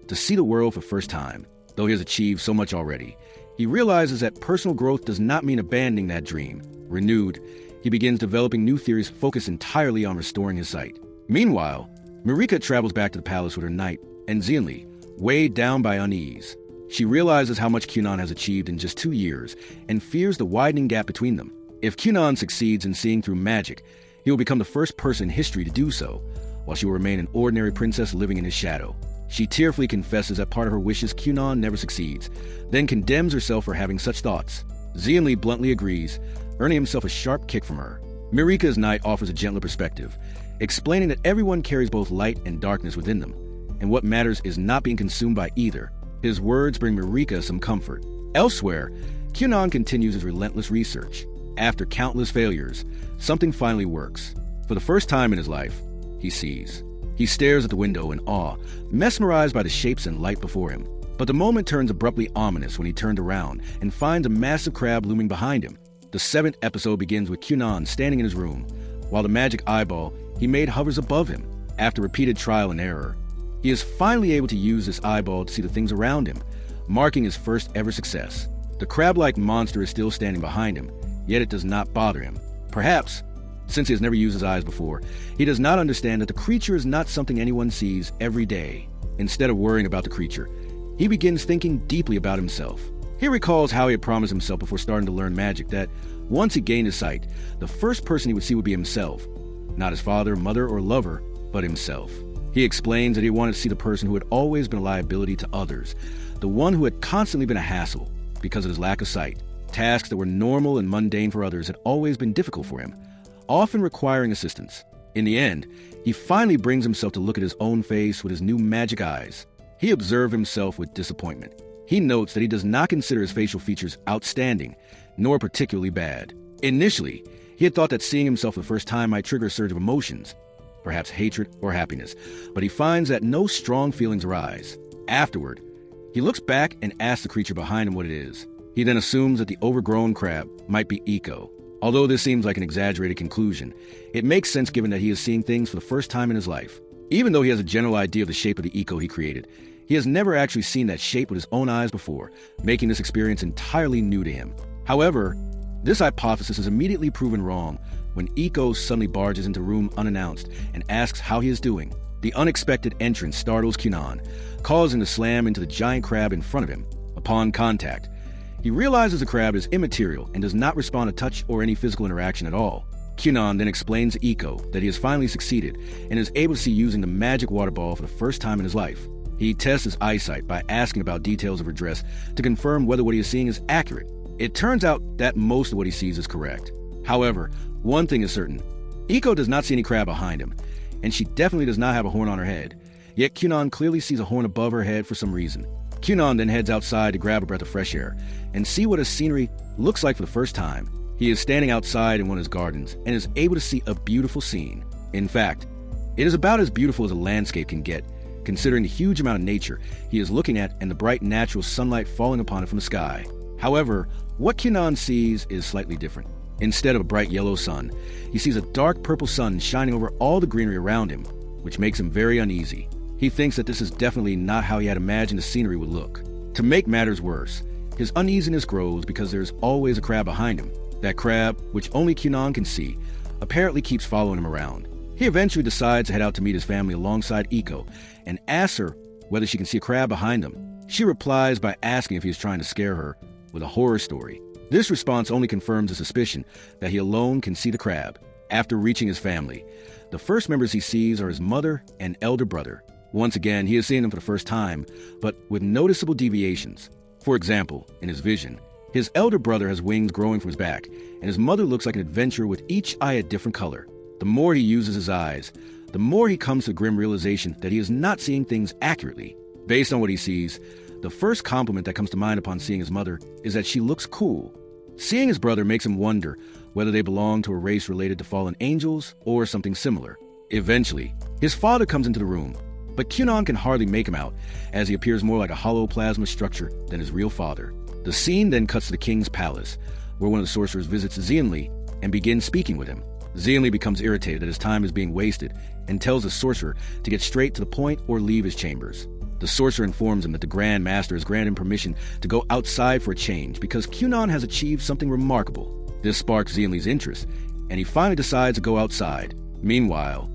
to see the world for the first time. Though he has achieved so much already, he realizes that personal growth does not mean abandoning that dream. Renewed, he begins developing new theories focused entirely on restoring his sight. Meanwhile, Marika travels back to the palace with her knight, and Zealy, weighed down by unease. She realizes how much Kyunon has achieved in just 2 years, and fears the widening gap between them. If Kyunon succeeds in seeing through magic, he will become the first person in history to do so, while she will remain an ordinary princess living in his shadow. She tearfully confesses that part of her wishes Kyunon never succeeds, then condemns herself for having such thoughts. Zealy bluntly agrees, earning himself a sharp kick from her. Marika's knight offers a gentler perspective, explaining that everyone carries both light and darkness within them, and what matters is not being consumed by either. His words bring Marika some comfort. Elsewhere, Kyunon continues his relentless research. After countless failures, something finally works. For the first time in his life, he sees. He stares at the window in awe, mesmerized by the shapes and light before him. But the moment turns abruptly ominous when he turns around and finds a massive crab looming behind him. The 7th episode begins with Kyunon standing in his room, while the magic eyeball he made hovers above him. After repeated trial and error, he is finally able to use this eyeball to see the things around him, marking his first ever success. The crab-like monster is still standing behind him, yet it does not bother him. Perhaps, since he has never used his eyes before, he does not understand that the creature is not something anyone sees every day. Instead of worrying about the creature, he begins thinking deeply about himself. He recalls how he had promised himself before starting to learn magic that once he gained his sight, the first person he would see would be himself. Not his father, mother, or lover, but himself. He explains that he wanted to see the person who had always been a liability to others, the one who had constantly been a hassle because of his lack of sight. Tasks that were normal and mundane for others had always been difficult for him, often requiring assistance. In the end, he finally brings himself to look at his own face with his new magic eyes. He observes himself with disappointment. He notes that he does not consider his facial features outstanding, nor particularly bad. Initially, he had thought that seeing himself for the first time might trigger a surge of emotions, perhaps hatred or happiness, but he finds that no strong feelings arise. Afterward, he looks back and asks the creature behind him what it is. He then assumes that the overgrown crab might be Iko. Although this seems like an exaggerated conclusion, it makes sense given that he is seeing things for the first time in his life. Even though he has a general idea of the shape of the Iko he created, he has never actually seen that shape with his own eyes before, making this experience entirely new to him. However, this hypothesis is immediately proven wrong when Iko suddenly barges into the room unannounced and asks how he is doing. The unexpected entrance startles Kyunon, causing him to slam into the giant crab in front of him. Upon contact, he realizes the crab is immaterial and does not respond to touch or any physical interaction at all. Kyunon then explains to Iko that he has finally succeeded and is able to see using the magic water ball for the first time in his life. He tests his eyesight by asking about details of her dress to confirm whether what he is seeing is accurate. It turns out that most of what he sees is correct. However, one thing is certain. Iko does not see any crab behind him, and she definitely does not have a horn on her head. Yet Kyunan clearly sees a horn above her head for some reason. Kyunan then heads outside to grab a breath of fresh air and see what his scenery looks like for the first time. He is standing outside in one of his gardens and is able to see a beautiful scene. In fact, it is about as beautiful as a landscape can get, considering the huge amount of nature he is looking at and the bright natural sunlight falling upon it from the sky. However, what Kyunan sees is slightly different. Instead of a bright yellow sun, he sees a dark purple sun shining over all the greenery around him, which makes him very uneasy. He thinks that this is definitely not how he had imagined the scenery would look. To make matters worse, his uneasiness grows because there is always a crab behind him. That crab, which only Kyunan can see, apparently keeps following him around. He eventually decides to head out to meet his family alongside Iko and asks her whether she can see a crab behind them. She replies by asking if he is trying to scare her with a horror story. This response only confirms the suspicion that he alone can see the crab. After reaching his family, the first members he sees are his mother and elder brother. Once again, he is seeing them for the first time, but with noticeable deviations. For example, in his vision, his elder brother has wings growing from his back, and his mother looks like an adventurer with each eye a different color. The more he uses his eyes, the more he comes to the grim realization that he is not seeing things accurately. Based on what he sees, the first compliment that comes to mind upon seeing his mother is that she looks cool. Seeing his brother makes him wonder whether they belong to a race related to fallen angels or something similar. Eventually, his father comes into the room, but Kyunan can hardly make him out, as he appears more like a hollow plasma structure than his real father. The scene then cuts to the king's palace, where one of the sorcerers visits Xianli and begins speaking with him. Xianli becomes irritated that his time is being wasted and tells the sorcerer to get straight to the point or leave his chambers. The sorcerer informs him that the Grand Master has granted him permission to go outside for a change because Kyunan has achieved something remarkable. This sparks Xianli's interest, and he finally decides to go outside. Meanwhile,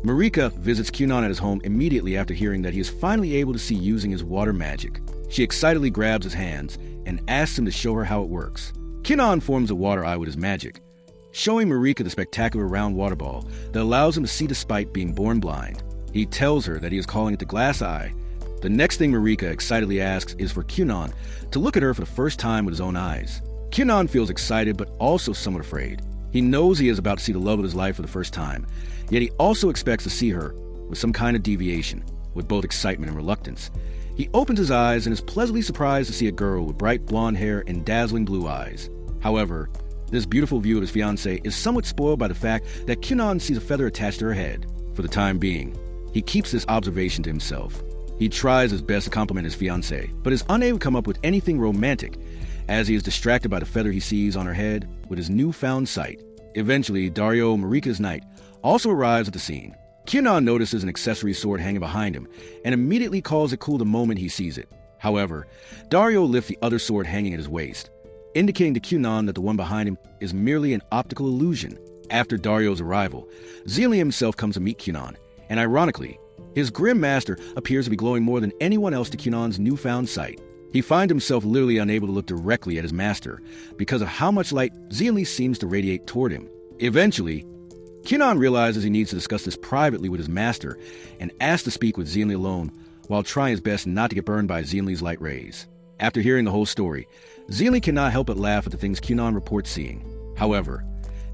Marika visits Kyunan at his home immediately after hearing that he is finally able to see using his water magic. She excitedly grabs his hands and asks him to show her how it works. Kyunan forms a water eye with his magic, showing Marika the spectacular round water ball that allows him to see despite being born blind. He tells her that he is calling it the glass eye. The next thing Marika excitedly asks is for Kyunan to look at her for the first time with his own eyes. Kyunan feels excited but also somewhat afraid. He knows he is about to see the love of his life for the first time, yet he also expects to see her with some kind of deviation, with both excitement and reluctance. He opens his eyes and is pleasantly surprised to see a girl with bright blonde hair and dazzling blue eyes. However, this beautiful view of his fiancée is somewhat spoiled by the fact that Kyunan sees a feather attached to her head. For the time being, he keeps this observation to himself. He tries his best to compliment his fiancée, but is unable to come up with anything romantic, as he is distracted by the feather he sees on her head with his newfound sight. Eventually, Dario, Marika's knight, also arrives at the scene. Kyunan notices an accessory sword hanging behind him and immediately calls it cool the moment he sees it. However, Dario lifts the other sword hanging at his waist, indicating to Kyunan that the one behind him is merely an optical illusion. After Dario's arrival, Xianli himself comes to meet Kyunan, and ironically, his grim master appears to be glowing more than anyone else to Kyunan's newfound sight. He finds himself literally unable to look directly at his master because of how much light Xianli seems to radiate toward him. Eventually, Kyunan realizes he needs to discuss this privately with his master and asks to speak with Xianli alone while trying his best not to get burned by Xianli's light rays. After hearing the whole story, Xianli cannot help but laugh at the things Kyunan reports seeing. However,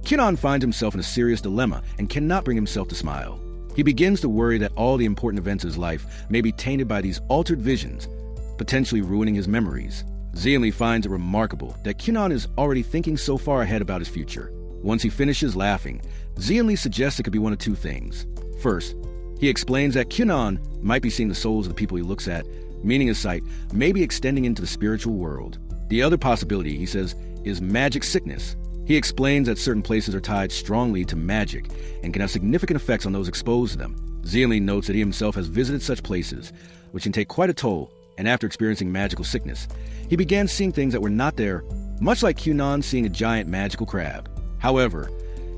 Kyunan finds himself in a serious dilemma and cannot bring himself to smile. He begins to worry that all the important events of his life may be tainted by these altered visions, potentially ruining his memories. Xianli finds it remarkable that Kyunan is already thinking so far ahead about his future. Once he finishes laughing, Xianli suggests it could be one of two things. First, he explains that Kyunan might be seeing the souls of the people he looks at, meaning his sight may be extending into the spiritual world. The other possibility, he says, is magic sickness. He explains that certain places are tied strongly to magic and can have significant effects on those exposed to them. Xianli notes that he himself has visited such places, which can take quite a toll, and after experiencing magical sickness, he began seeing things that were not there, much like Kyunan seeing a giant magical crab. However,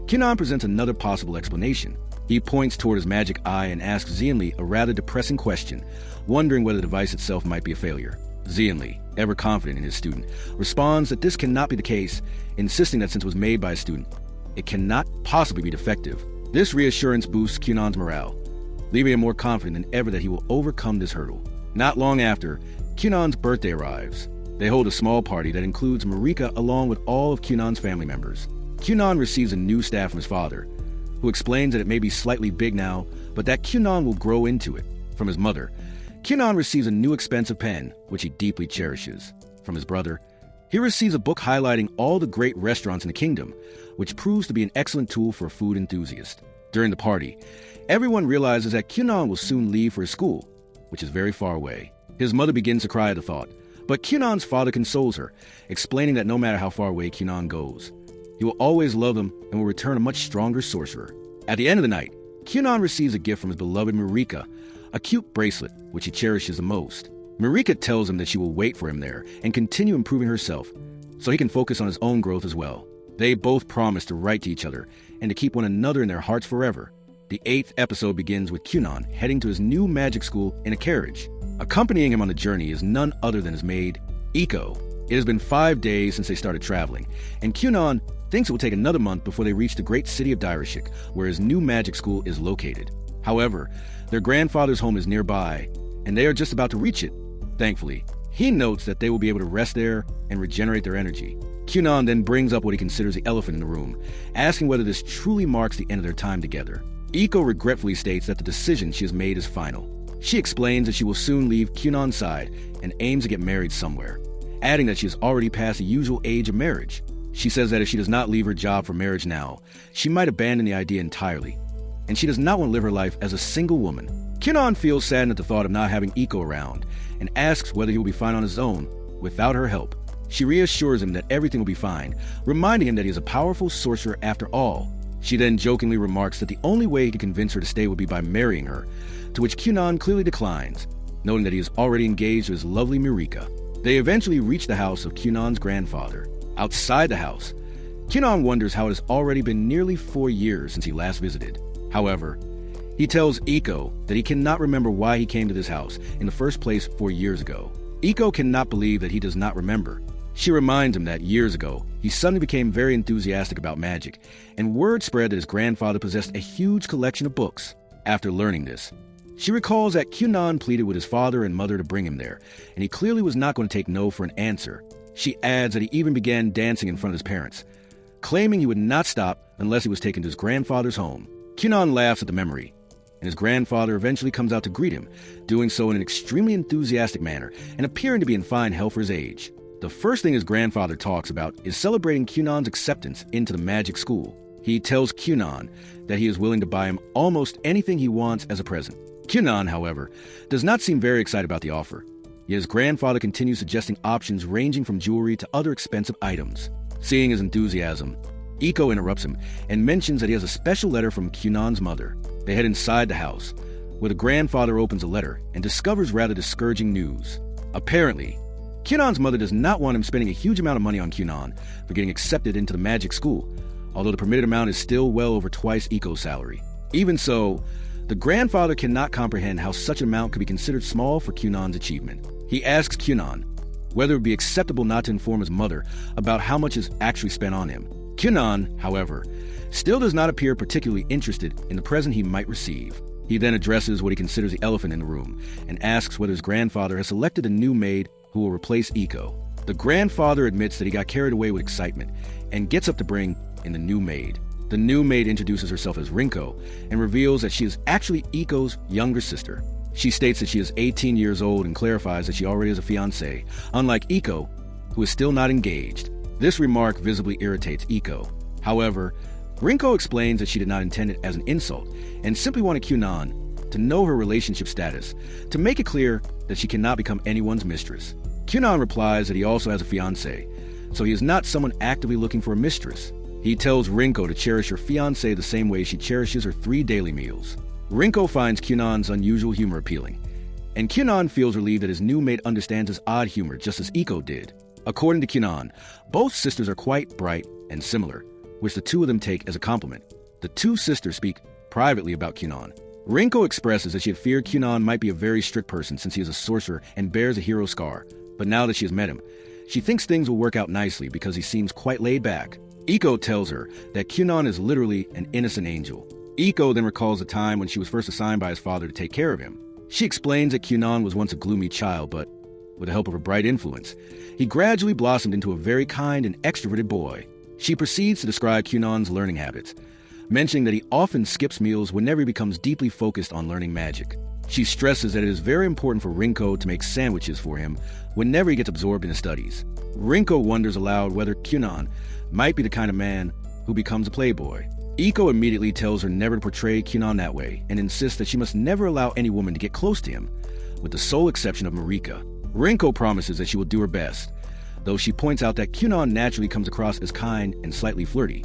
Kyunan presents another possible explanation. He points toward his magic eye and asks Xianli a rather depressing question, wondering whether the device itself might be a failure. Xianli, ever confident in his student, responds that this cannot be the case, insisting that since it was made by a student, it cannot possibly be defective. This reassurance boosts Kyunan's morale, leaving him more confident than ever that he will overcome this hurdle. Not long after, Cunon's birthday arrives. They hold a small party that includes Marika along with all of Cunon's family members. Cunon receives a new staff from his father, who explains that it may be slightly big now, but that Cunon will grow into it. From his mother, Cunon receives a new expensive pen, which he deeply cherishes. From his brother, he receives a book highlighting all the great restaurants in the kingdom, which proves to be an excellent tool for a food enthusiast. During the party, everyone realizes that Cunon will soon leave for his school, which is very far away. His mother begins to cry at the thought, but Cunon's father consoles her, explaining that no matter how far away Cunon goes, he will always love him and will return a much stronger sorcerer. At the end of the night, Cunon receives a gift from his beloved Marika, a cute bracelet, which he cherishes the most. Marika tells him that she will wait for him there and continue improving herself, so he can focus on his own growth as well. They both promise to write to each other and to keep one another in their hearts forever. The 8th episode begins with Cunon heading to his new magic school in a carriage. Accompanying him on the journey is none other than his maid, Iko. It has been 5 days since they started traveling, and Cunon thinks it will take another month before they reach the great city of Direshik, where his new magic school is located. However, their grandfather's home is nearby, and they are just about to reach it. Thankfully, he notes that they will be able to rest there and regenerate their energy. Cunon then brings up what he considers the elephant in the room, asking whether this truly marks the end of their time together. Iko regretfully states that the decision she has made is final. She explains that she will soon leave Cunon's side and aims to get married somewhere, adding that she has already passed the usual age of marriage. She says that if she does not leave her job for marriage now, she might abandon the idea entirely, and she does not want to live her life as a single woman. Cunon feels saddened at the thought of not having Iko around and asks whether he will be fine on his own without her help. She reassures him that everything will be fine, reminding him that he is a powerful sorcerer after all. She then jokingly remarks that the only way he could convince her to stay would be by marrying her, to which Cunon clearly declines, noting that he is already engaged to his lovely Marika. They eventually reach the house of Cunon's grandfather. Outside the house, Cunon wonders how it has already been nearly 4 years since he last visited. However, he tells Iko that he cannot remember why he came to this house in the first place 4 years ago. Iko cannot believe that he does not remember. She reminds him that years ago, he suddenly became very enthusiastic about magic, and word spread that his grandfather possessed a huge collection of books. After learning this, she recalls that Cunon pleaded with his father and mother to bring him there, and he clearly was not going to take no for an answer. She adds that he even began dancing in front of his parents, claiming he would not stop unless he was taken to his grandfather's home. Cunon laughs at the memory, and his grandfather eventually comes out to greet him, doing so in an extremely enthusiastic manner and appearing to be in fine health for his age. The first thing his grandfather talks about is celebrating Cunon's acceptance into the magic school. He tells Cunon that he is willing to buy him almost anything he wants as a present. Cunon, however, does not seem very excited about the offer. Yet his grandfather continues suggesting options ranging from jewelry to other expensive items. Seeing his enthusiasm, Iko interrupts him and mentions that he has a special letter from Cunon's mother. They head inside the house, where the grandfather opens a letter and discovers rather discouraging news. Apparently, Cunon's mother does not want him spending a huge amount of money on Cunon for getting accepted into the magic school, although the permitted amount is still well over twice Iko's salary. Even so, the grandfather cannot comprehend how such an amount could be considered small for Cunon's achievement. He asks Cunon whether it would be acceptable not to inform his mother about how much is actually spent on him. Cunon, however, still does not appear particularly interested in the present he might receive. He then addresses what he considers the elephant in the room and asks whether his grandfather has selected a new maid who will replace Iko. The grandfather admits that he got carried away with excitement and gets up to bring in the new maid. The new maid introduces herself as Rinko and reveals that she is actually Iko's younger sister. She states that she is 18 years old and clarifies that she already has a fiancé, unlike Iko, who is still not engaged. This remark visibly irritates Iko. However, Rinko explains that she did not intend it as an insult and simply wanted Cunon to know her relationship status, to make it clear that she cannot become anyone's mistress. Cunon replies that he also has a fiancé, so he is not someone actively looking for a mistress. He tells Rinko to cherish her fiancé the same way she cherishes her 3 daily meals. Rinko finds Cunon's unusual humor appealing, and Cunon feels relieved that his new mate understands his odd humor just as Iko did. According to Cunon, both sisters are quite bright and similar, which the two of them take as a compliment. The two sisters speak privately about Cunon. Rinko expresses that she had feared Cunon might be a very strict person since he is a sorcerer and bears a hero scar, but now that she has met him, she thinks things will work out nicely because he seems quite laid back. Iko tells her that Cunon is literally an innocent angel. Iko then recalls the time when she was first assigned by his father to take care of him. She explains that Kyunan was once a gloomy child, but with the help of a bright influence, he gradually blossomed into a very kind and extroverted boy. She proceeds to describe Kyunan's learning habits, mentioning that he often skips meals whenever he becomes deeply focused on learning magic. She stresses that it is very important for Rinko to make sandwiches for him whenever he gets absorbed in his studies. Rinko wonders aloud whether Kyunan might be the kind of man who becomes a playboy. Iko immediately tells her never to portray Kyunan that way and insists that she must never allow any woman to get close to him, with the sole exception of Marika. Rinko promises that she will do her best, though she points out that Kyunan naturally comes across as kind and slightly flirty,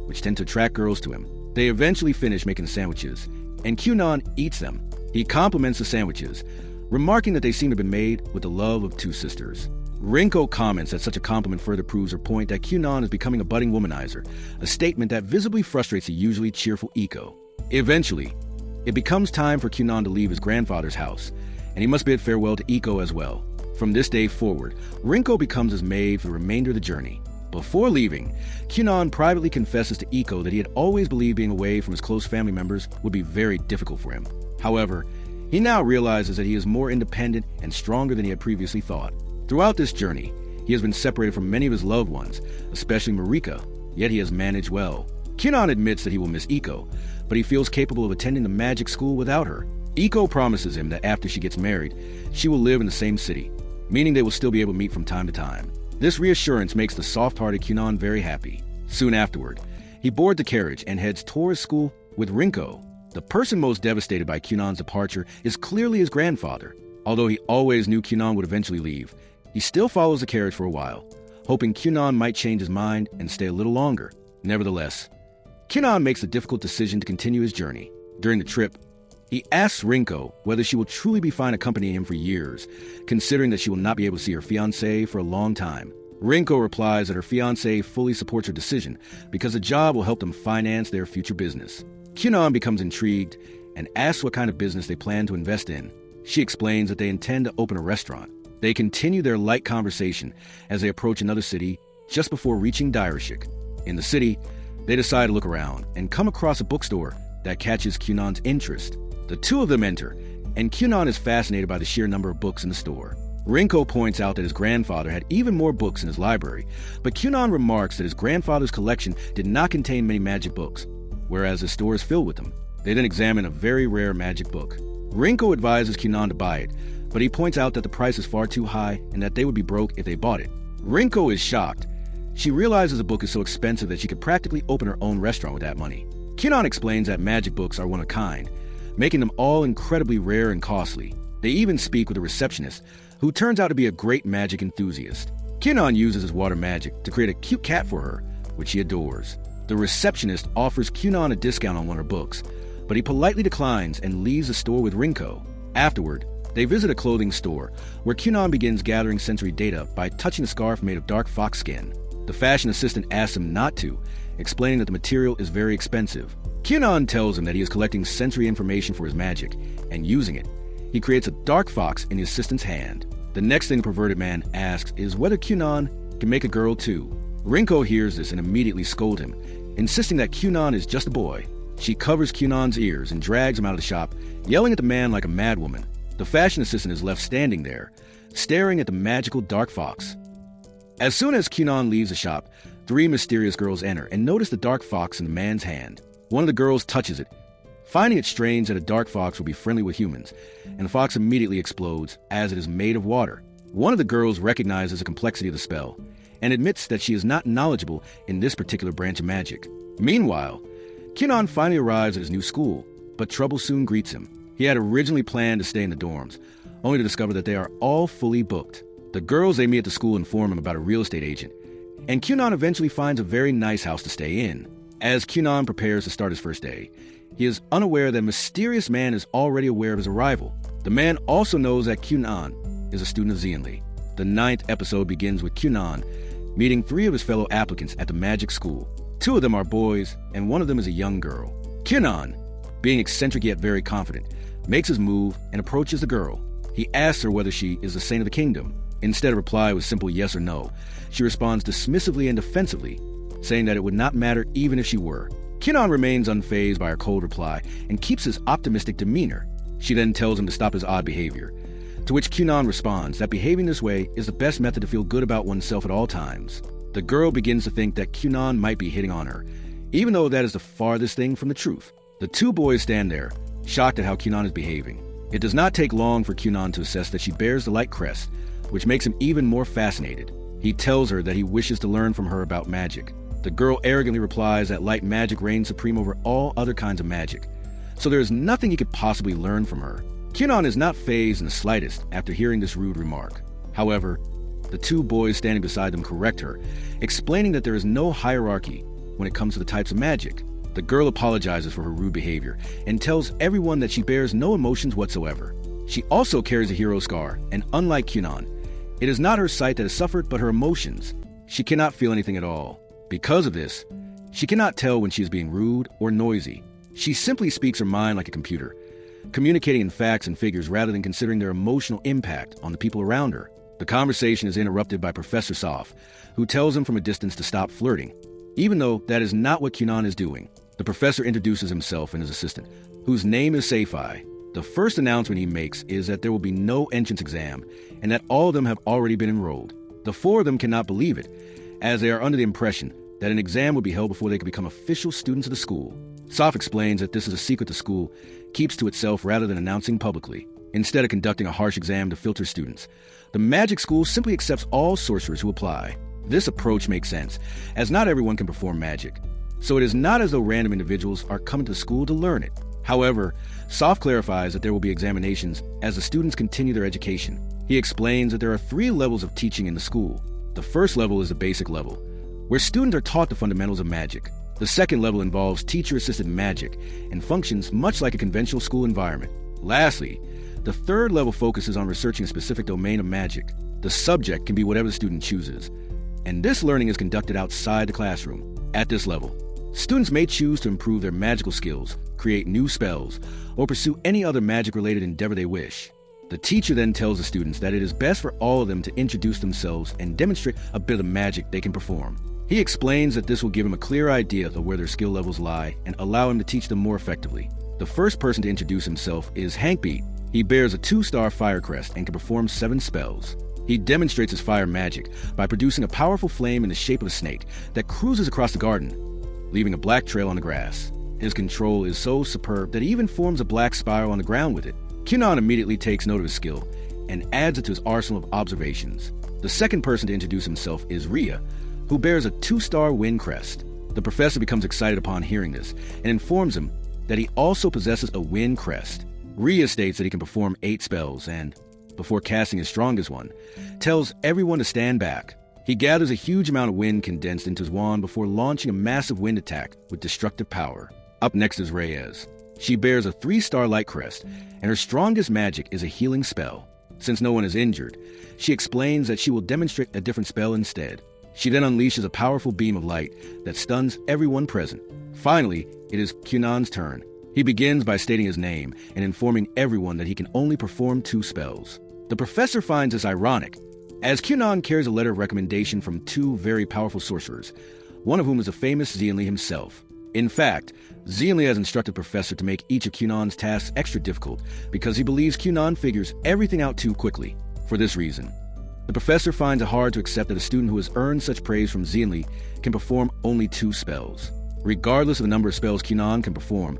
which tend to attract girls to him. They eventually finish making the sandwiches, and Kyunan eats them. He compliments the sandwiches, remarking that they seem to have been made with the love of two sisters. Rinko comments that such a compliment further proves her point that Kyunan is becoming a budding womanizer, a statement that visibly frustrates the usually cheerful Iko. Eventually, it becomes time for Kyunan to leave his grandfather's house, and he must bid farewell to Iko as well. From this day forward, Rinko becomes his maid for the remainder of the journey. Before leaving, Kyunan privately confesses to Iko that he had always believed being away from his close family members would be very difficult for him. However, he now realizes that he is more independent and stronger than he had previously thought. Throughout this journey, he has been separated from many of his loved ones, especially Marika, yet he has managed well. Kyunan admits that he will miss Iko, but he feels capable of attending the magic school without her. Iko promises him that after she gets married, she will live in the same city, meaning they will still be able to meet from time to time. This reassurance makes the soft-hearted Kyunan very happy. Soon afterward, he boards the carriage and heads towards school with Rinko. The person most devastated by Kyunan's departure is clearly his grandfather. Although he always knew Kyunan would eventually leave, he still follows the carriage for a while, hoping Kyunan might change his mind and stay a little longer. Nevertheless, Kyunan makes the difficult decision to continue his journey. During the trip, he asks Rinko whether she will truly be fine accompanying him for years, considering that she will not be able to see her fiancé for a long time. Rinko replies that her fiancé fully supports her decision because the job will help them finance their future business. Kyunan becomes intrigued and asks what kind of business they plan to invest in. She explains that they intend to open a restaurant. They continue their light conversation as they approach another city just before reaching Dairashik. In the city, they decide to look around and come across a bookstore that catches Kyunan's interest. The two of them enter, and Kyunan is fascinated by the sheer number of books in the store. Rinko points out that his grandfather had even more books in his library, but Kyunan remarks that his grandfather's collection did not contain many magic books, whereas the store is filled with them. They then examine a very rare magic book. Rinko advises Kyunan to buy it, but he points out that the price is far too high and that they would be broke if they bought it. Rinko is shocked. She realizes the book is so expensive that she could practically open her own restaurant with that money. Kyunan explains that magic books are one of a kind, making them all incredibly rare and costly. They even speak with a receptionist, who turns out to be a great magic enthusiast. Kyunan uses his water magic to create a cute cat for her, which she adores. The receptionist offers Kyunan a discount on one of her books, but he politely declines and leaves the store with Rinko. Afterward, they visit a clothing store, where Kyunan begins gathering sensory data by touching a scarf made of dark fox skin. The fashion assistant asks him not to, explaining that the material is very expensive. Kyunan tells him that he is collecting sensory information for his magic, and using it, he creates a dark fox in the assistant's hand. The next thing the perverted man asks is whether Kyunan can make a girl too. Rinko hears this and immediately scolds him, insisting that Kyunan is just a boy. She covers Kyunan's ears and drags him out of the shop, yelling at the man like a madwoman. The fashion assistant is left standing there, staring at the magical dark fox. As soon as Kyunan leaves the shop, three mysterious girls enter and notice the dark fox in the man's hand. One of the girls touches it, finding it strange that a dark fox will be friendly with humans, and the fox immediately explodes as it is made of water. One of the girls recognizes the complexity of the spell and admits that she is not knowledgeable in this particular branch of magic. Meanwhile, Kyunan finally arrives at his new school, but trouble soon greets him. He had originally planned to stay in the dorms, only to discover that they are all fully booked. The girls they meet at the school inform him about a real estate agent, and Kyunan eventually finds a very nice house to stay in. As Kyunan prepares to start his first day, he is unaware that a mysterious man is already aware of his arrival. The man also knows that Kyunan is a student of Xianli. The 9th episode begins with Kyunan meeting 3 of his fellow applicants at the magic school. 2 of them are boys, and 1 of them is a young girl. Kyunan, being eccentric yet very confident, makes his move and approaches the girl. He asks her whether she is the saint of the kingdom. Instead of reply with simple yes or no, she responds dismissively and defensively, saying that it would not matter even if she were. Kyunan remains unfazed by her cold reply and keeps his optimistic demeanor. She then tells him to stop his odd behavior, to which Kyunan responds that behaving this way is the best method to feel good about oneself at all times. The girl begins to think that Kyunan might be hitting on her, even though that is the farthest thing from the truth. The two boys stand there, shocked at how Kyunan is behaving. It does not take long for Kyunan to assess that she bears the light crest, which makes him even more fascinated. He tells her that he wishes to learn from her about magic. The girl arrogantly replies that light magic reigns supreme over all other kinds of magic, so there is nothing he could possibly learn from her. Kyunan is not fazed in the slightest after hearing this rude remark. However, the two boys standing beside them correct her, explaining that there is no hierarchy when it comes to the types of magic. The girl apologizes for her rude behavior and tells everyone that she bears no emotions whatsoever. She also carries a hero scar, and unlike Kyunan, it is not her sight that has suffered, but her emotions. She cannot feel anything at all. Because of this, she cannot tell when she is being rude or noisy. She simply speaks her mind like a computer, communicating in facts and figures rather than considering their emotional impact on the people around her. The conversation is interrupted by Professor Soft, who tells him from a distance to stop flirting, even though that is not what Kyunan is doing. The professor introduces himself and his assistant, whose name is Seifai. The first announcement he makes is that there will be no entrance exam, and that all of them have already been enrolled. The four of them cannot believe it, as they are under the impression that an exam would be held before they could become official students of the school. Soft explains that this is a secret the school keeps to itself rather than announcing publicly. Instead of conducting a harsh exam to filter students, the magic school simply accepts all sorcerers who apply. This approach makes sense, as not everyone can perform magic, so it is not as though random individuals are coming to school to learn it. However, Soft clarifies that there will be examinations as the students continue their education. He explains that there are 3 levels of teaching in the school. The first level is the basic level, where students are taught the fundamentals of magic. The second level involves teacher-assisted magic and functions much like a conventional school environment. Lastly, the third level focuses on researching a specific domain of magic. The subject can be whatever the student chooses, and this learning is conducted outside the classroom. At this level, students may choose to improve their magical skills, create new spells, or pursue any other magic-related endeavor they wish. The teacher then tells the students that it is best for all of them to introduce themselves and demonstrate a bit of magic they can perform. He explains that this will give him a clear idea of where their skill levels lie and allow him to teach them more effectively. The first person to introduce himself is Hankbeat. He bears a 2-star fire crest and can perform 7 spells. He demonstrates his fire magic by producing a powerful flame in the shape of a snake that cruises across the garden, leaving a black trail on the grass. His control is so superb that he even forms a black spiral on the ground with it. Kyunan immediately takes note of his skill and adds it to his arsenal of observations. The second person to introduce himself is Ria, who bears a 2-star wind crest. The professor becomes excited upon hearing this and informs him that he also possesses a wind crest. Ria states that he can perform 8 spells and, before casting his strongest one, tells everyone to stand back. He gathers a huge amount of wind condensed into his wand before launching a massive wind attack with destructive power. Up next is Reyes. She bears a 3-star light crest, and her strongest magic is a healing spell. Since no one is injured, she explains that she will demonstrate a different spell instead. She then unleashes a powerful beam of light that stuns everyone present. Finally, it is Kyunan's turn. He begins by stating his name and informing everyone that he can only perform 2 spells. The professor finds this ironic, as Kyunan carries a letter of recommendation from 2 very powerful sorcerers, one of whom is the famous Xianli himself. In fact, Xianli has instructed the professor to make each of Kyunan's tasks extra difficult because he believes Kyunan figures everything out too quickly. For this reason, the professor finds it hard to accept that a student who has earned such praise from Xianli can perform only 2 spells. Regardless of the number of spells Kyunan can perform,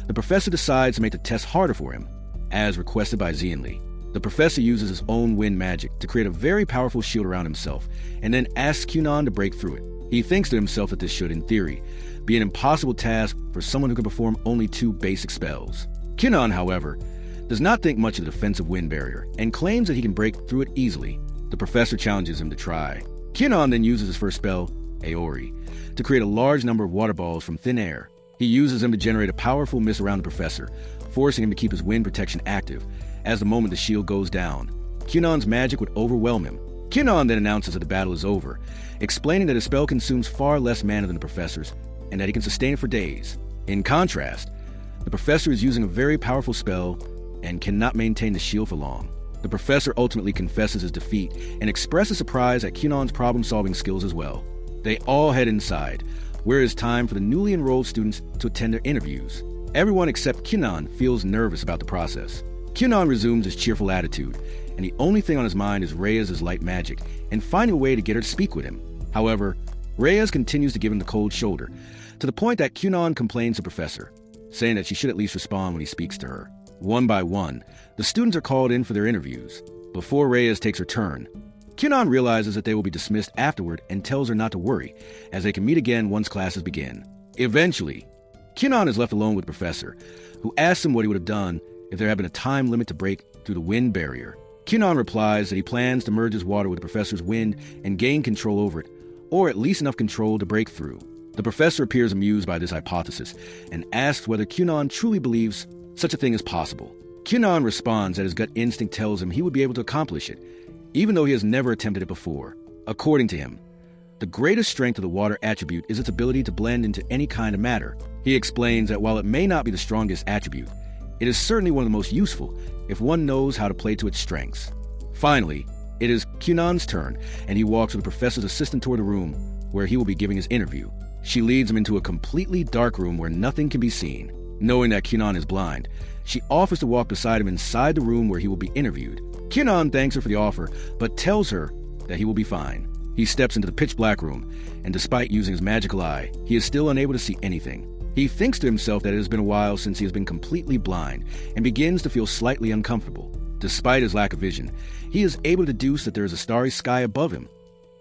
the professor decides to make the test harder for him, as requested by Xianli. The professor uses his own wind magic to create a very powerful shield around himself, and then asks Kyunan to break through it. He thinks to himself that this should, in theory, be an impossible task for someone who can perform only 2 basic spells. Kyunan, however, does not think much of the defensive wind barrier, and claims that he can break through it easily. The professor challenges him to try. Kyunan then uses his first spell, Aori, to create a large number of water balls from thin air. He uses them to generate a powerful mist around the professor, forcing him to keep his wind protection active, as the moment the shield goes down. Kyunan's magic would overwhelm him. Kyunan then announces that the battle is over, explaining that his spell consumes far less mana than the professor's, and that he can sustain it for days. In contrast, the professor is using a very powerful spell and cannot maintain the shield for long. The professor ultimately confesses his defeat and expresses surprise at Kyunan's problem-solving skills as well. They all head inside, where it is time for the newly enrolled students to attend their interviews. Everyone except Kyunan feels nervous about the process. Kyunan resumes his cheerful attitude, and the only thing on his mind is Reyes' light magic and finding a way to get her to speak with him. However, Reyes continues to give him the cold shoulder, to the point that Kyunan complains to Professor, saying that she should at least respond when he speaks to her. One by one, the students are called in for their interviews. Before Reyes takes her turn, Kyunan realizes that they will be dismissed afterward and tells her not to worry, as they can meet again once classes begin. Eventually, Kyunan is left alone with the Professor, who asks him what he would have done if there had been a time limit to break through the wind barrier. Kyunan replies that he plans to merge his water with the Professor's wind and gain control over it, or at least enough control to break through. The Professor appears amused by this hypothesis and asks whether Kyunan truly believes such a thing is possible. Kyunan responds that his gut instinct tells him he would be able to accomplish it, even though he has never attempted it before. According to him, the greatest strength of the water attribute is its ability to blend into any kind of matter. He explains that while it may not be the strongest attribute, it is certainly one of the most useful if one knows how to play to its strengths. Finally, it is Kyunan's turn, and he walks with the Professor's assistant toward the room where he will be giving his interview. She leads him into a completely dark room where nothing can be seen. Knowing that Kyunan is blind, she offers to walk beside him inside the room where he will be interviewed. Kyunan thanks her for the offer, but tells her that he will be fine. He steps into the pitch-black room, and despite using his magical eye, he is still unable to see anything. He thinks to himself that it has been a while since he has been completely blind, and begins to feel slightly uncomfortable. Despite his lack of vision, he is able to deduce that there is a starry sky above him,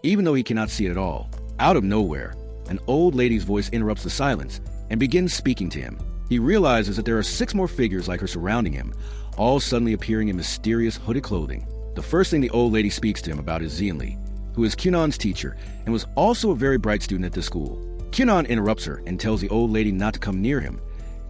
even though he cannot see it at all. Out of nowhere, an old lady's voice interrupts the silence and begins speaking to him. He realizes that there are 6 more figures like her surrounding him, all suddenly appearing in mysterious hooded clothing. The first thing the old lady speaks to him about is Xianli, who is Kyunan's teacher and was also a very bright student at this school. Kyunan interrupts her and tells the old lady not to come near him,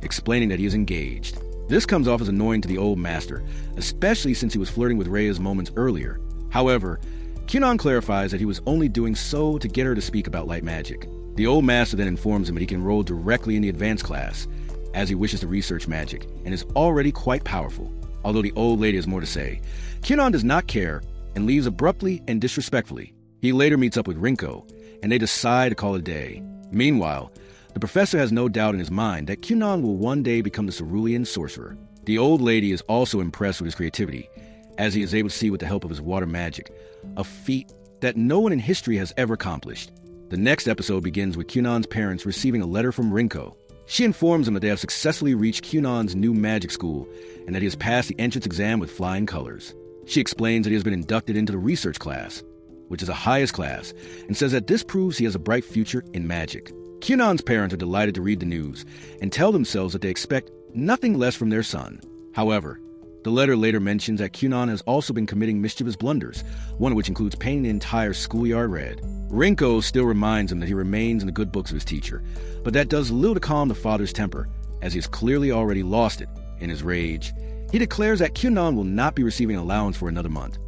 explaining that he is engaged. This comes off as annoying to the old master, especially since he was flirting with Reyes moments earlier. However, Kyunan clarifies that he was only doing so to get her to speak about light magic. The old master then informs him that he can enroll directly in the advanced class, as he wishes to research magic, and is already quite powerful. Although the old lady has more to say, Kyunan does not care and leaves abruptly and disrespectfully. He later meets up with Rinko, and they decide to call it a day. Meanwhile, the professor has no doubt in his mind that Kyunan will one day become the cerulean sorcerer. The old lady is also impressed with his creativity, as he is able to see with the help of his water magic, a feat that no one in history has ever accomplished. The next episode begins with Kyunan's parents receiving a letter from Rinko. She informs him that they have successfully reached Kyunan's new magic school and that he has passed the entrance exam with flying colors. She explains that he has been inducted into the research class, which is the highest class, and says that this proves he has a bright future in magic. Kyunan's parents are delighted to read the news and tell themselves that they expect nothing less from their son. However, the letter later mentions that Kyunan has also been committing mischievous blunders, one of which includes painting the entire schoolyard red. Rinko still reminds him that he remains in the good books of his teacher, but that does little to calm the father's temper, as he has clearly already lost it in his rage. He declares that Kyunan will not be receiving allowance for another month,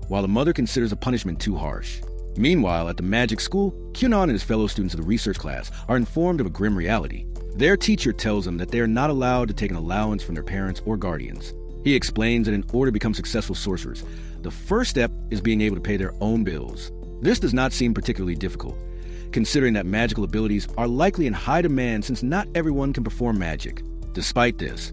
while the mother considers the punishment too harsh. Meanwhile, at the magic school, Kyunan and his fellow students of the research class are informed of a grim reality. Their teacher tells them that they are not allowed to take an allowance from their parents or guardians. He explains that in order to become successful sorcerers, the first step is being able to pay their own bills. This does not seem particularly difficult, considering that magical abilities are likely in high demand since not everyone can perform magic. Despite this,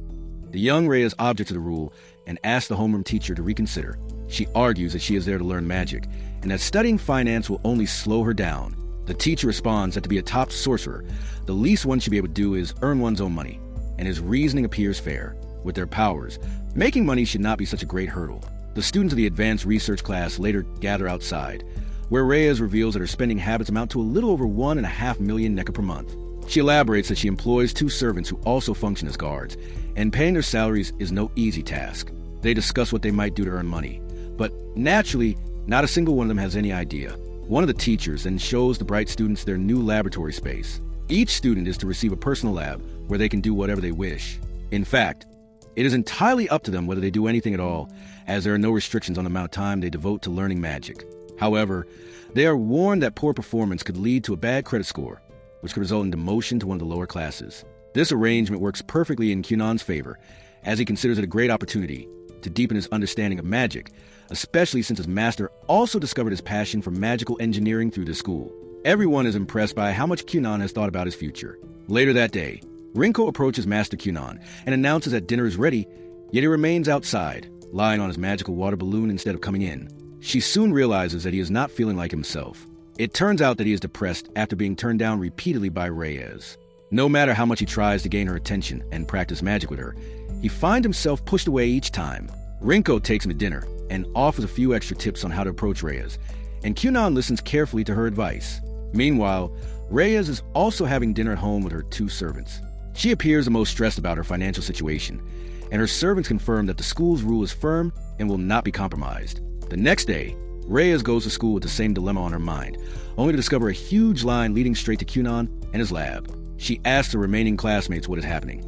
the young Reyes objects to the rule and asks the homeroom teacher to reconsider. She argues that she is there to learn magic, and that studying finance will only slow her down. The teacher responds that to be a top sorcerer, the least one should be able to do is earn one's own money, and his reasoning appears fair. With their powers, making money should not be such a great hurdle. The students of the advanced research class later gather outside, where Reyes reveals that her spending habits amount to a little over 1.5 million NECA per month. She elaborates that she employs 2 servants who also function as guards, and paying their salaries is no easy task. They discuss what they might do to earn money, but naturally, not a single one of them has any idea. One of the teachers then shows the bright students their new laboratory space. Each student is to receive a personal lab where they can do whatever they wish. In fact, it is entirely up to them whether they do anything at all, as there are no restrictions on the amount of time they devote to learning magic. However, they are warned that poor performance could lead to a bad credit score, which could result in demotion to one of the lower classes. This arrangement works perfectly in Kyunan's favor, as he considers it a great opportunity to deepen his understanding of magic, especially since his master also discovered his passion for magical engineering through the school. Everyone is impressed by how much Kyunan has thought about his future. Later that day, Rinko approaches Master Kunan and announces that dinner is ready, yet he remains outside, lying on his magical water balloon instead of coming in. She soon realizes that he is not feeling like himself. It turns out that he is depressed after being turned down repeatedly by Reyes. No matter how much he tries to gain her attention and practice magic with her, he finds himself pushed away each time. Rinko takes him to dinner and offers a few extra tips on how to approach Reyes, and Kunan listens carefully to her advice. Meanwhile, Reyes is also having dinner at home with her 2 servants. She appears the most stressed about her financial situation, and her servants confirm that the school's rule is firm and will not be compromised. The next day, Reyes goes to school with the same dilemma on her mind, only to discover a huge line leading straight to Kunan and his lab. She asks her remaining classmates what is happening,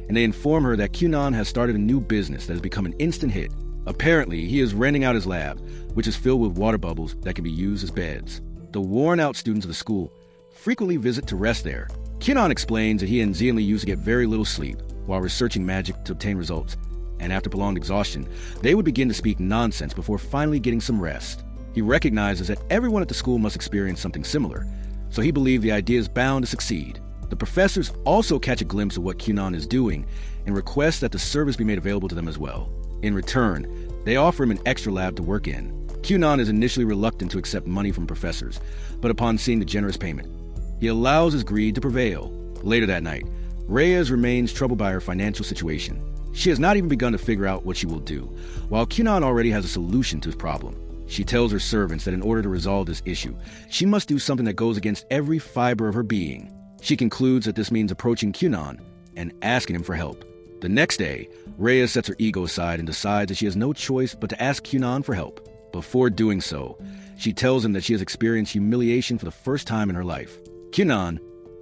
and they inform her that Kunan has started a new business that has become an instant hit. Apparently, he is renting out his lab, which is filled with water bubbles that can be used as beds. The worn-out students of the school frequently visit to rest there. Kunan explains that he and Xianli used to get very little sleep while researching magic to obtain results, and after prolonged exhaustion, they would begin to speak nonsense before finally getting some rest. He recognizes that everyone at the school must experience something similar, so he believed the idea is bound to succeed. The professors also catch a glimpse of what Kunan is doing and request that the service be made available to them as well. In return, they offer him an extra lab to work in. Kunan is initially reluctant to accept money from professors, but upon seeing the generous payment, he allows his greed to prevail. Later that night, Reyes remains troubled by her financial situation. She has not even begun to figure out what she will do, while Kunan already has a solution to his problem. She tells her servants that in order to resolve this issue, she must do something that goes against every fiber of her being. She concludes that this means approaching Kunan and asking him for help. The next day, Reyes sets her ego aside and decides that she has no choice but to ask Kunan for help. Before doing so, she tells him that she has experienced humiliation for the first time in her life. Kunan,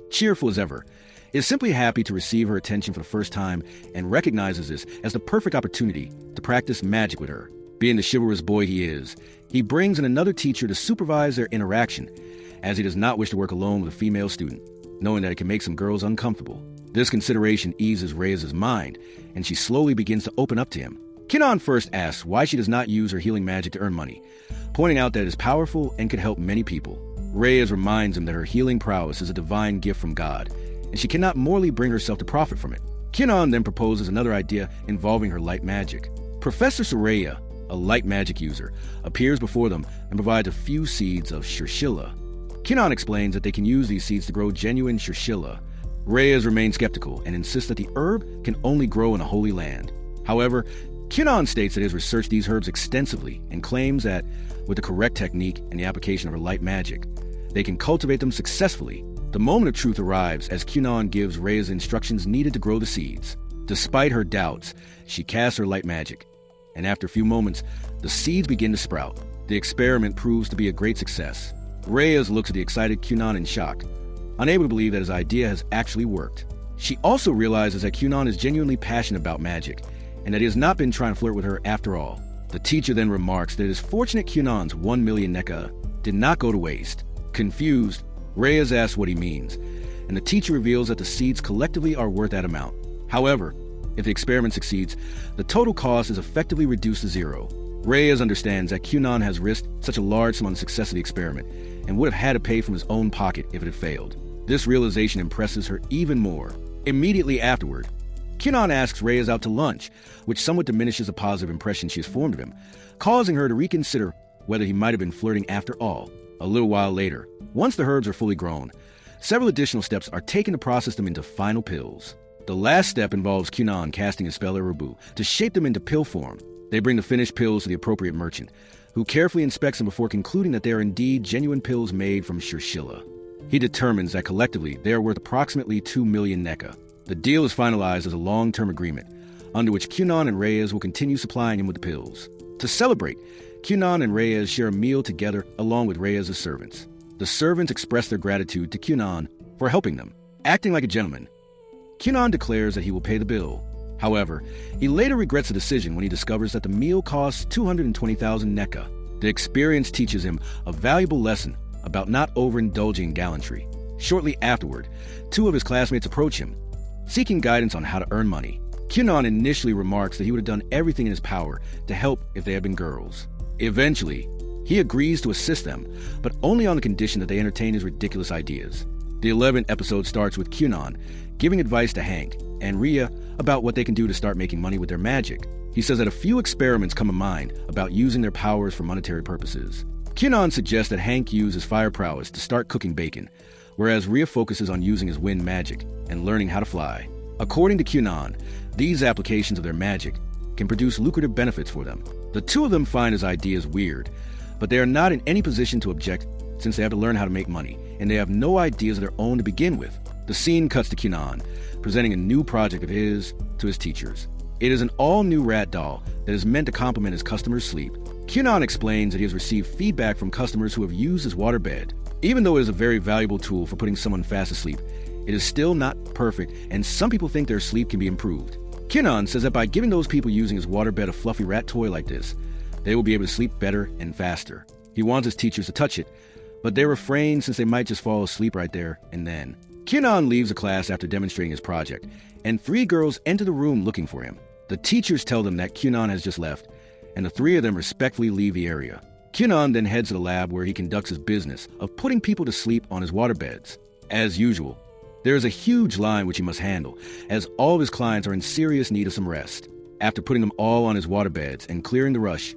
cheerful as ever, is simply happy to receive her attention for the first time and recognizes this as the perfect opportunity to practice magic with her. Being the chivalrous boy he is, he brings in another teacher to supervise their interaction, as he does not wish to work alone with a female student, knowing that it can make some girls uncomfortable. This consideration eases Reyes' mind, and she slowly begins to open up to him. Kunan first asks why she does not use her healing magic to earn money, pointing out that it is powerful and can help many people. Reyes reminds him that her healing prowess is a divine gift from God, and she cannot morally bring herself to profit from it. Kunan then proposes another idea involving her light magic. Professor Soraya, a light magic user, appears before them and provides a few seeds of Shirshilla. Kunan explains that they can use these seeds to grow genuine Shirshilla. Reyes remains skeptical and insists that the herb can only grow in a holy land. However, Kunan states that he has researched these herbs extensively and claims that, with the correct technique and the application of her light magic, they can cultivate them successfully. The moment of truth arrives as Kunan gives Reyes instructions needed to grow the seeds. Despite her doubts, she casts her light magic, and after a few moments, the seeds begin to sprout. The experiment proves to be a great success. Reyes looks at the excited Kunan in shock, unable to believe that his idea has actually worked. She also realizes that Kunan is genuinely passionate about magic, and that he has not been trying to flirt with her after all. The teacher then remarks that it is fortunate Kunan's 1 million NECA did not go to waste. Confused, Reyes asks what he means, and the teacher reveals that the seeds collectively are worth that amount. However, if the experiment succeeds, the total cost is effectively reduced to zero. Reyes understands that Kunan has risked such a large sum on the success of the experiment, and would have had to pay from his own pocket if it had failed. This realization impresses her even more. Immediately afterward, Kunan asks Reyes out to lunch, which somewhat diminishes the positive impression she has formed of him, causing her to reconsider whether he might have been flirting after all. A little while later, once the herbs are fully grown, several additional steps are taken to process them into final pills. The last step involves Kunan casting a spell at Rabu to shape them into pill form. They bring the finished pills to the appropriate merchant, who carefully inspects them before concluding that they are indeed genuine pills made from Shirshilla. He determines that collectively they are worth approximately 2 million NECA. The deal is finalized as a long-term agreement, under which Kunan and Reyes will continue supplying him with the pills. To celebrate, Kunan and Reyes share a meal together along with Reyes' servants. The servants express their gratitude to Kunan for helping them. Acting like a gentleman, Kunan declares that he will pay the bill. However, he later regrets the decision when he discovers that the meal costs 220,000 NECA. The experience teaches him a valuable lesson about not overindulging in gallantry. Shortly afterward, 2 of his classmates approach him, seeking guidance on how to earn money. Kunan initially remarks that he would have done everything in his power to help if they had been girls. Eventually, he agrees to assist them, but only on the condition that they entertain his ridiculous ideas. The 11th episode starts with Kyunon giving advice to Hank and Rhea about what they can do to start making money with their magic. He says that a few experiments come to mind about using their powers for monetary purposes. Kyunon suggests that Hank use his fire prowess to start cooking bacon, whereas Rhea focuses on using his wind magic and learning how to fly. According to Kyunon, these applications of their magic can produce lucrative benefits for them. The two of them find his ideas weird, but they are not in any position to object since they have to learn how to make money, and they have no ideas of their own to begin with. The scene cuts to Kyunon, presenting a new project of his to his teachers. It is an all-new rat doll that is meant to complement his customers' sleep. Kyunon explains that he has received feedback from customers who have used his waterbed. Even though it is a very valuable tool for putting someone fast asleep, it is still not perfect, and some people think their sleep can be improved. Kyunon says that by giving those people using his waterbed a fluffy rat toy like this, they will be able to sleep better and faster. He wants his teachers to touch it, but they refrain since they might just fall asleep right there and then. Kyunon leaves the class after demonstrating his project, and 3 girls enter the room looking for him. The teachers tell them that Kyunon has just left, and the 3 of them respectfully leave the area. Kyunon then heads to the lab where he conducts his business of putting people to sleep on his waterbeds. As usual, there is a huge line which he must handle, as all of his clients are in serious need of some rest. After putting them all on his waterbeds and clearing the rush,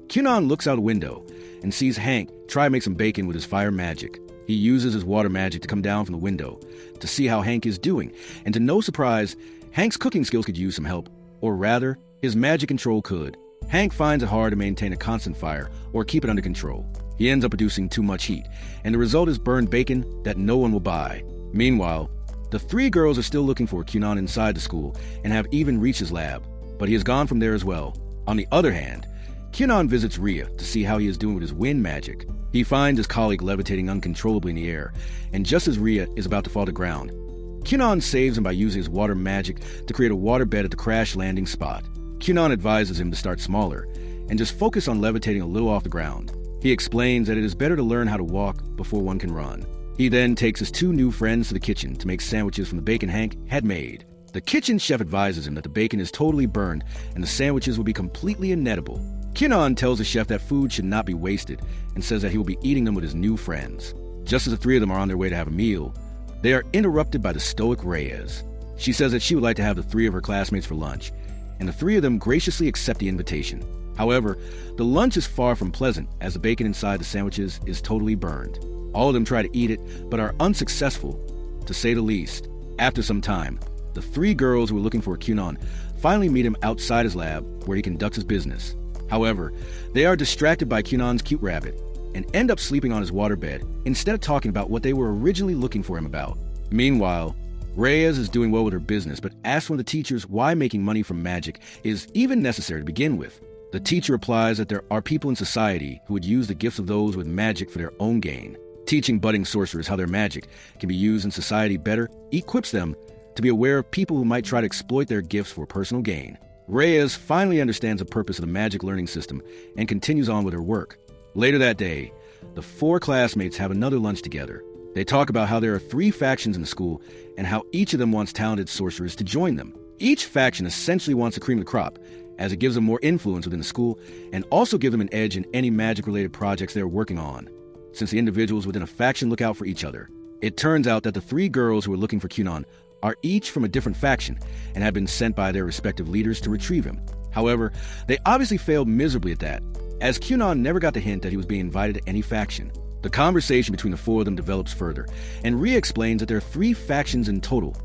Kyunon looks out a window and sees Hank try to make some bacon with his fire magic. He uses his water magic to come down from the window to see how Hank is doing, and to no surprise, Hank's cooking skills could use some help, or rather, his magic control could. Hank finds it hard to maintain a constant fire or keep it under control. He ends up producing too much heat, and the result is burned bacon that no one will buy. Meanwhile, the 3 girls are still looking for Kyunon inside the school and have even reached his lab, but he has gone from there as well. On the other hand, Kyunon visits Rhea to see how he is doing with his wind magic. He finds his colleague levitating uncontrollably in the air, and just as Rhea is about to fall to ground, Kyunon saves him by using his water magic to create a waterbed at the crash landing spot. Kyunon advises him to start smaller and just focus on levitating a little off the ground. He explains that it is better to learn how to walk before one can run. He then takes his 2 new friends to the kitchen to make sandwiches from the bacon Hank had made. The kitchen chef advises him that the bacon is totally burned and the sandwiches will be completely inedible. Kyunon tells the chef that food should not be wasted and says that he will be eating them with his new friends. Just as the 3 of them are on their way to have a meal, they are interrupted by the stoic Reyes. She says that she would like to have the 3 of her classmates for lunch, and the 3 of them graciously accept the invitation. However, the lunch is far from pleasant as the bacon inside the sandwiches is totally burned. All of them try to eat it, but are unsuccessful, to say the least. After some time, the 3 girls who are looking for Kyunon finally meet him outside his lab where he conducts his business. However, they are distracted by Kyunon's cute rabbit and end up sleeping on his waterbed instead of talking about what they were originally looking for him about. Meanwhile, Reyes is doing well with her business, but asks one of the teachers why making money from magic is even necessary to begin with. The teacher replies that there are people in society who would use the gifts of those with magic for their own gain. Teaching budding sorcerers how their magic can be used in society better equips them to be aware of people who might try to exploit their gifts for personal gain. Reyes finally understands the purpose of the magic learning system and continues on with her work. Later that day, the 4 classmates have another lunch together. They talk about how there are 3 factions in the school and how each of them wants talented sorcerers to join them. Each faction essentially wants the cream of the crop, as it gives them more influence within the school and also gives them an edge in any magic-related projects they're working on, since the individuals within a faction look out for each other. It turns out that the 3 girls who are looking for Kyunon are each from a different faction and have been sent by their respective leaders to retrieve him. However, they obviously failed miserably at that, as Kyunon never got the hint that he was being invited to any faction. The conversation between the 4 of them develops further, and Rhea explains that there are 3 factions in total: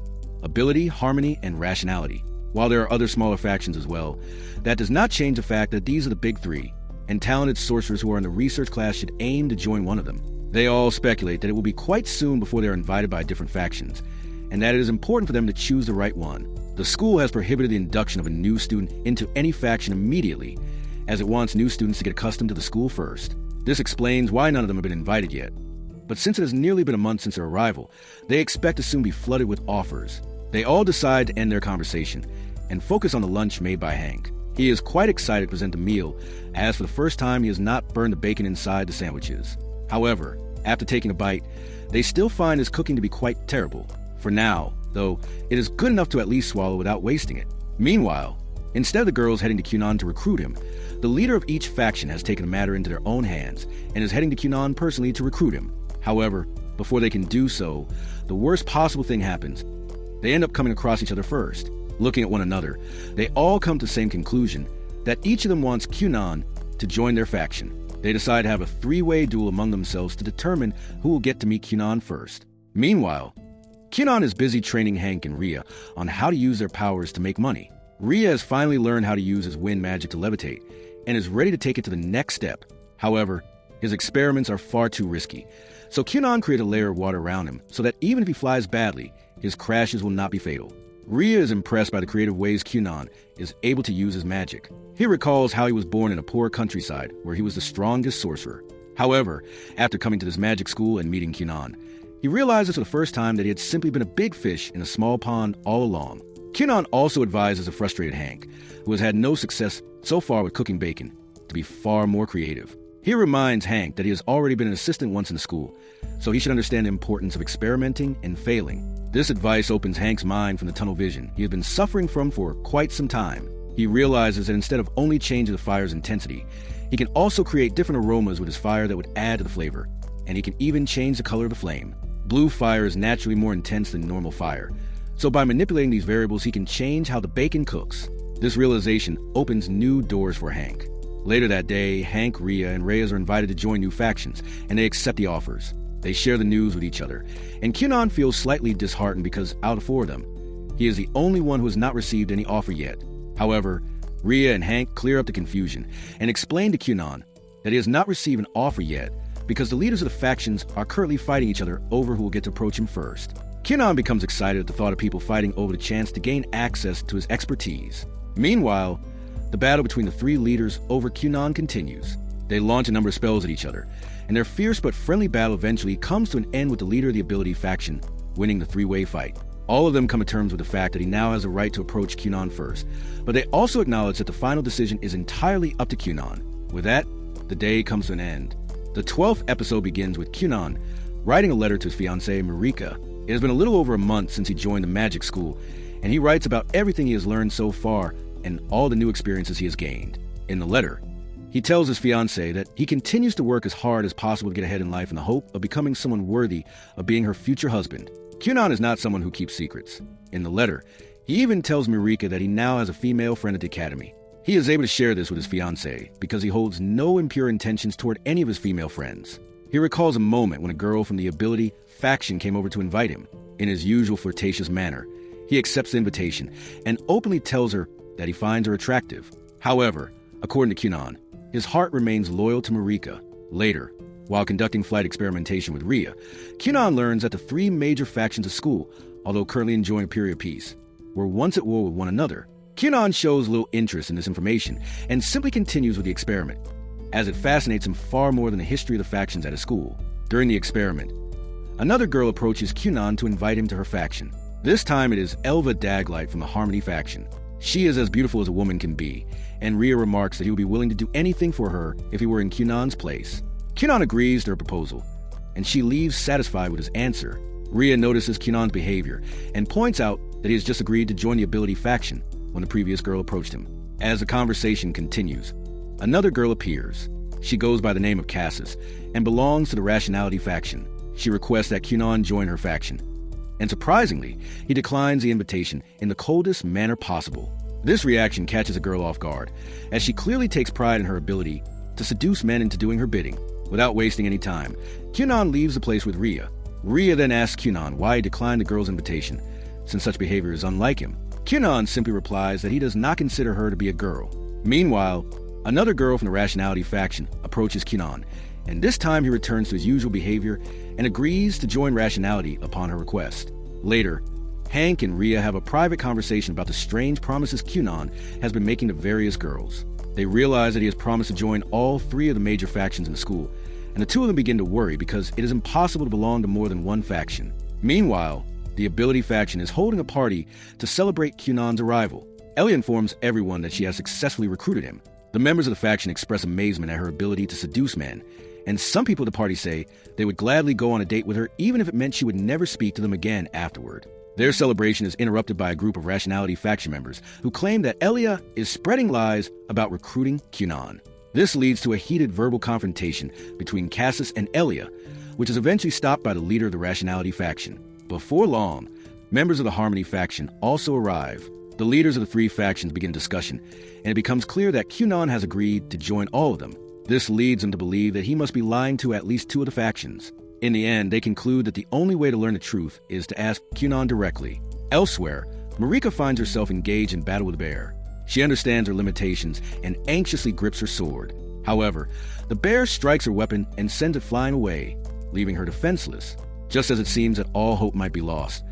ability, harmony, and rationality. While there are other smaller factions as well, that does not change the fact that these are the big 3, and talented sorcerers who are in the research class should aim to join one of them. They all speculate that it will be quite soon before they are invited by different factions, and that it is important for them to choose the right one. The school has prohibited the induction of a new student into any faction immediately, as it wants new students to get accustomed to the school first. This explains why none of them have been invited yet. But since it has nearly been a month since their arrival, they expect to soon be flooded with offers. They all decide to end their conversation and focus on the lunch made by Hank. He is quite excited to present the meal, as for the first time he has not burned the bacon inside the sandwiches. However, after taking a bite, they still find his cooking to be quite terrible. For now, though, it is good enough to at least swallow without wasting it. Meanwhile, instead of the girls heading to Kyunon to recruit him, the leader of each faction has taken the matter into their own hands and is heading to Kyunon personally to recruit him. However, Before they can do so, the worst possible thing happens. They end up coming across each other first. Looking at one another, they all come to the same conclusion, that each of them wants Kyunan to join their faction. They decide to have a three-way duel among themselves to determine who will get to meet Kyunan first. Meanwhile, Kyunan is busy training Hank and Ria on how to use their powers to make money. Ria has finally learned how to use his wind magic to levitate and is ready to take it to the next step. However, his experiments are far too risky, so Kyunan created a layer of water around him so that even if he flies badly, his crashes will not be fatal. Ria is impressed by the creative ways Kyunan is able to use his magic. He recalls how he was born in a poor countryside where he was the strongest sorcerer. However, after coming to this magic school and meeting Kyunan, he realizes for the first time that he had simply been a big fish in a small pond all along. Kyunan also advises a frustrated Hank, who has had no success so far with cooking bacon, to be far more creative. He reminds Hank that he has already been an assistant once in the school, so he should understand the importance of experimenting and failing. This advice opens Hank's mind from the tunnel vision he has been suffering from for quite some time. He realizes that instead of only changing the fire's intensity, he can also create different aromas with his fire that would add to the flavor, and he can even change the color of the flame. Blue fire is naturally more intense than normal fire, so by manipulating these variables he can change how the bacon cooks. This realization opens new doors for Hank. Later that day, Hank, Ria, and Reyes are invited to join new factions, and they accept the offers. They share the news with each other, and Kyunan feels slightly disheartened because out of four of them, he is the only one who has not received any offer yet. However, Ria and Hank clear up the confusion and explain to Kyunan that he has not received an offer yet because the leaders of the factions are currently fighting each other over who will get to approach him first. Kyunan becomes excited at the thought of people fighting over the chance to gain access to his expertise. Meanwhile, the battle between the three leaders over Kyunan continues. They launch a number of spells at each other, and their fierce but friendly battle eventually comes to an end with the leader of the ability faction winning the three-way fight. All of them come to terms with the fact that he now has a right to approach Kyunan first, but they also acknowledge that the final decision is entirely up to Kyunan. With that, the day comes to an end. The 12th episode begins with Kyunan writing a letter to his fiancée, Marika. It has been a little over a month since he joined the magic school, and he writes about everything he has learned so far and all the new experiences he has gained. In the letter, he tells his fiancée that he continues to work as hard as possible to get ahead in life in the hope of becoming someone worthy of being her future husband. Kyunan is not someone who keeps secrets. In the letter, he even tells Marika that he now has a female friend at the academy. He is able to share this with his fiancée because he holds no impure intentions toward any of his female friends. He recalls a moment when a girl from the ability faction came over to invite him. In his usual flirtatious manner, he accepts the invitation and openly tells her that he finds her attractive. However, according to Kyunan, his heart remains loyal to Marika. Later, while conducting flight experimentation with Ria, Kyunan learns that the three major factions of school, although currently enjoying a period of peace, were once at war with one another. Kyunan shows little interest in this information and simply continues with the experiment, as it fascinates him far more than the history of the factions at his school. During the experiment, another girl approaches Kyunan to invite him to her faction. This time it is Elva Daglight from the Harmony faction. She is as beautiful as a woman can be, and Ria remarks that he would be willing to do anything for her if he were in Kyunan's place. Kyunan agrees to her proposal, and she leaves satisfied with his answer. Ria notices Kyunan's behavior and points out that he has just agreed to join the ability faction when the previous girl approached him. As the conversation continues, another girl appears. She goes by the name of Cassis and belongs to the Rationality faction. She requests that Kyunan join her faction, and surprisingly, he declines the invitation in the coldest manner possible. This reaction catches a girl off guard, as she clearly takes pride in her ability to seduce men into doing her bidding. Without wasting any time, Kyunan leaves the place with Ria. Ria then asks Kyunan why he declined the girl's invitation, since such behavior is unlike him. Kyunan simply replies that he does not consider her to be a girl. Meanwhile, another girl from the Rationality faction approaches Kyunan, and this time he returns to his usual behavior and agrees to join Rationality upon her request. Later, Hank and Ria have a private conversation about the strange promises Kyunan has been making to various girls. They realize that he has promised to join all three of the major factions in the school, and the two of them begin to worry because it is impossible to belong to more than one faction. Meanwhile, the Ability faction is holding a party to celebrate Kyunan's arrival. Elia informs everyone that she has successfully recruited him. The members of the faction express amazement at her ability to seduce men, and some people at the party say they would gladly go on a date with her even if it meant she would never speak to them again afterward. Their celebration is interrupted by a group of Rationality faction members who claim that Elia is spreading lies about recruiting Kyunan. This leads to a heated verbal confrontation between Cassis and Elia, which is eventually stopped by the leader of the Rationality faction. Before long, members of the Harmony faction also arrive. The leaders of the three factions begin discussion, and it becomes clear that Kyunan has agreed to join all of them. This leads them to believe that he must be lying to at least two of the factions. In the end, they conclude that the only way to learn the truth is to ask Kyunan directly. Elsewhere, Marika finds herself engaged in battle with the bear. She understands her limitations and anxiously grips her sword. However, the bear strikes her weapon and sends it flying away, leaving her defenseless. Just as it seems that all hope might be lost,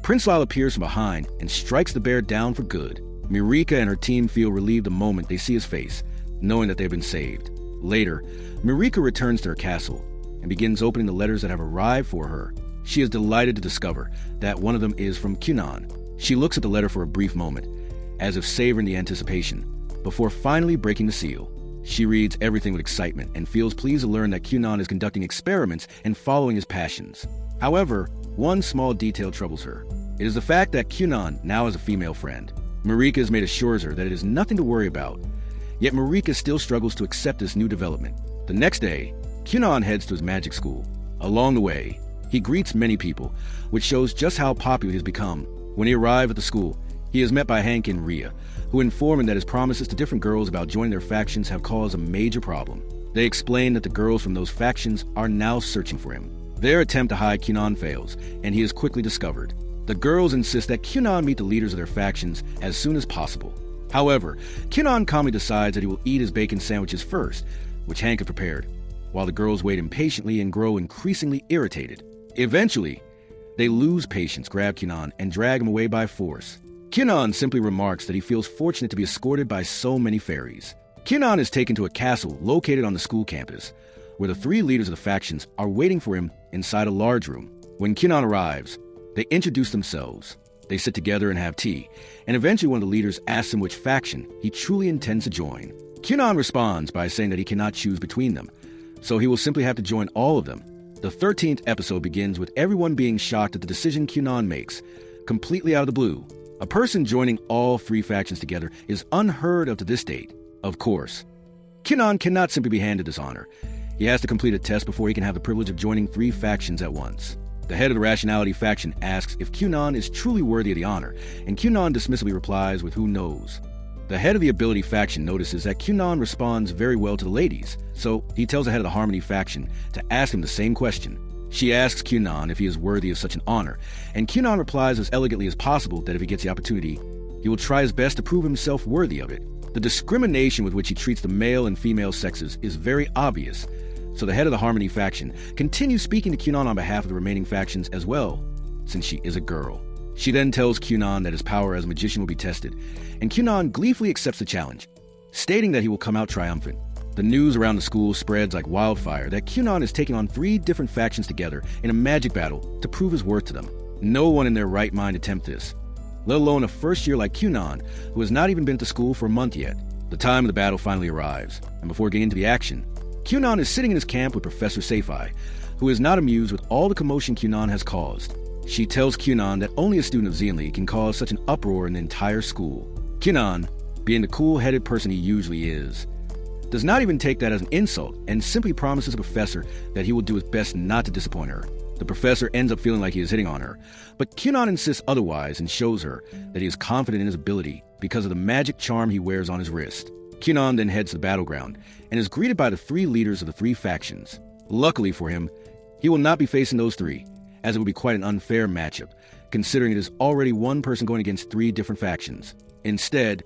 Prince Lyle appears from behind and strikes the bear down for good. Marika and her team feel relieved the moment they see his face, knowing that they've been saved. Later, Marika returns to her castle and begins opening the letters that have arrived for her. She is delighted to discover that one of them is from Kyunan. She looks at the letter for a brief moment, as if savoring the anticipation, before finally breaking the seal. She reads everything with excitement and feels pleased to learn that Kyunan is conducting experiments and following his passions. However, one small detail troubles her. It is the fact that Kyunan now has a female friend. Marika's maid assures her that it is nothing to worry about. Yet Marika still struggles to accept this new development. The next day, Kyunan heads to his magic school. Along the way, he greets many people, which shows just how popular he has become. When he arrives at the school, he is met by Hank and Ria, who inform him that his promises to different girls about joining their factions have caused a major problem. They explain that the girls from those factions are now searching for him. Their attempt to hide Kyunan fails, and he is quickly discovered. The girls insist that Kyunan meet the leaders of their factions as soon as possible. However, Kyunan calmly decides that he will eat his bacon sandwiches first, which Hank had prepared, while the girls wait impatiently and grow increasingly irritated. Eventually, they lose patience, grab Kyunan, and drag him away by force. Kyunan simply remarks that he feels fortunate to be escorted by so many fairies. Kyunan is taken to a castle located on the school campus, where the three leaders of the factions are waiting for him inside a large room. When Kyunan arrives, they introduce themselves. They sit together and have tea, and eventually one of the leaders asks him which faction he truly intends to join. Kyunan responds by saying that he cannot choose between them, so he will simply have to join all of them. The 13th episode begins with everyone being shocked at the decision Kyunan makes, completely out of the blue. A person joining all three factions together is unheard of to this date. Of course, Kyunan cannot simply be handed this honor. He has to complete a test before he can have the privilege of joining three factions at once. The head of the Rationality faction asks if Kyunan is truly worthy of the honor, and Kyunan dismissively replies with "who knows." The head of the Ability faction notices that Kyunan responds very well to the ladies, so he tells the head of the Harmony faction to ask him the same question. She asks Kyunan if he is worthy of such an honor, and Kyunan replies as elegantly as possible that if he gets the opportunity, he will try his best to prove himself worthy of it. The discrimination with which he treats the male and female sexes is very obvious, so the head of the Harmony faction continues speaking to Kyunan on behalf of the remaining factions as well, since she is a girl. She then tells Kyunan that his power as a magician will be tested, and Kyunan gleefully accepts the challenge, stating that he will come out triumphant. The news around the school spreads like wildfire that Kyunan is taking on three different factions together in a magic battle to prove his worth to them. No one in their right mind attempts this, let alone a first year like Kyunan, who has not even been to school for a month yet. The time of the battle finally arrives, and before getting into the action, Kyunan is sitting in his camp with Professor Seifai, who is not amused with all the commotion Kyunan has caused. She tells Kyunan that only a student of Xeonli can cause such an uproar in the entire school. Kyunan, being the cool-headed person he usually is, does not even take that as an insult and simply promises the professor that he will do his best not to disappoint her. The professor ends up feeling like he is hitting on her, but Kyunan insists otherwise and shows her that he is confident in his ability because of the magic charm he wears on his wrist. Kyunan then heads to the battleground and is greeted by the three leaders of the three factions. Luckily for him, he will not be facing those three, as it would be quite an unfair matchup, considering it is already one person going against three different factions. Instead,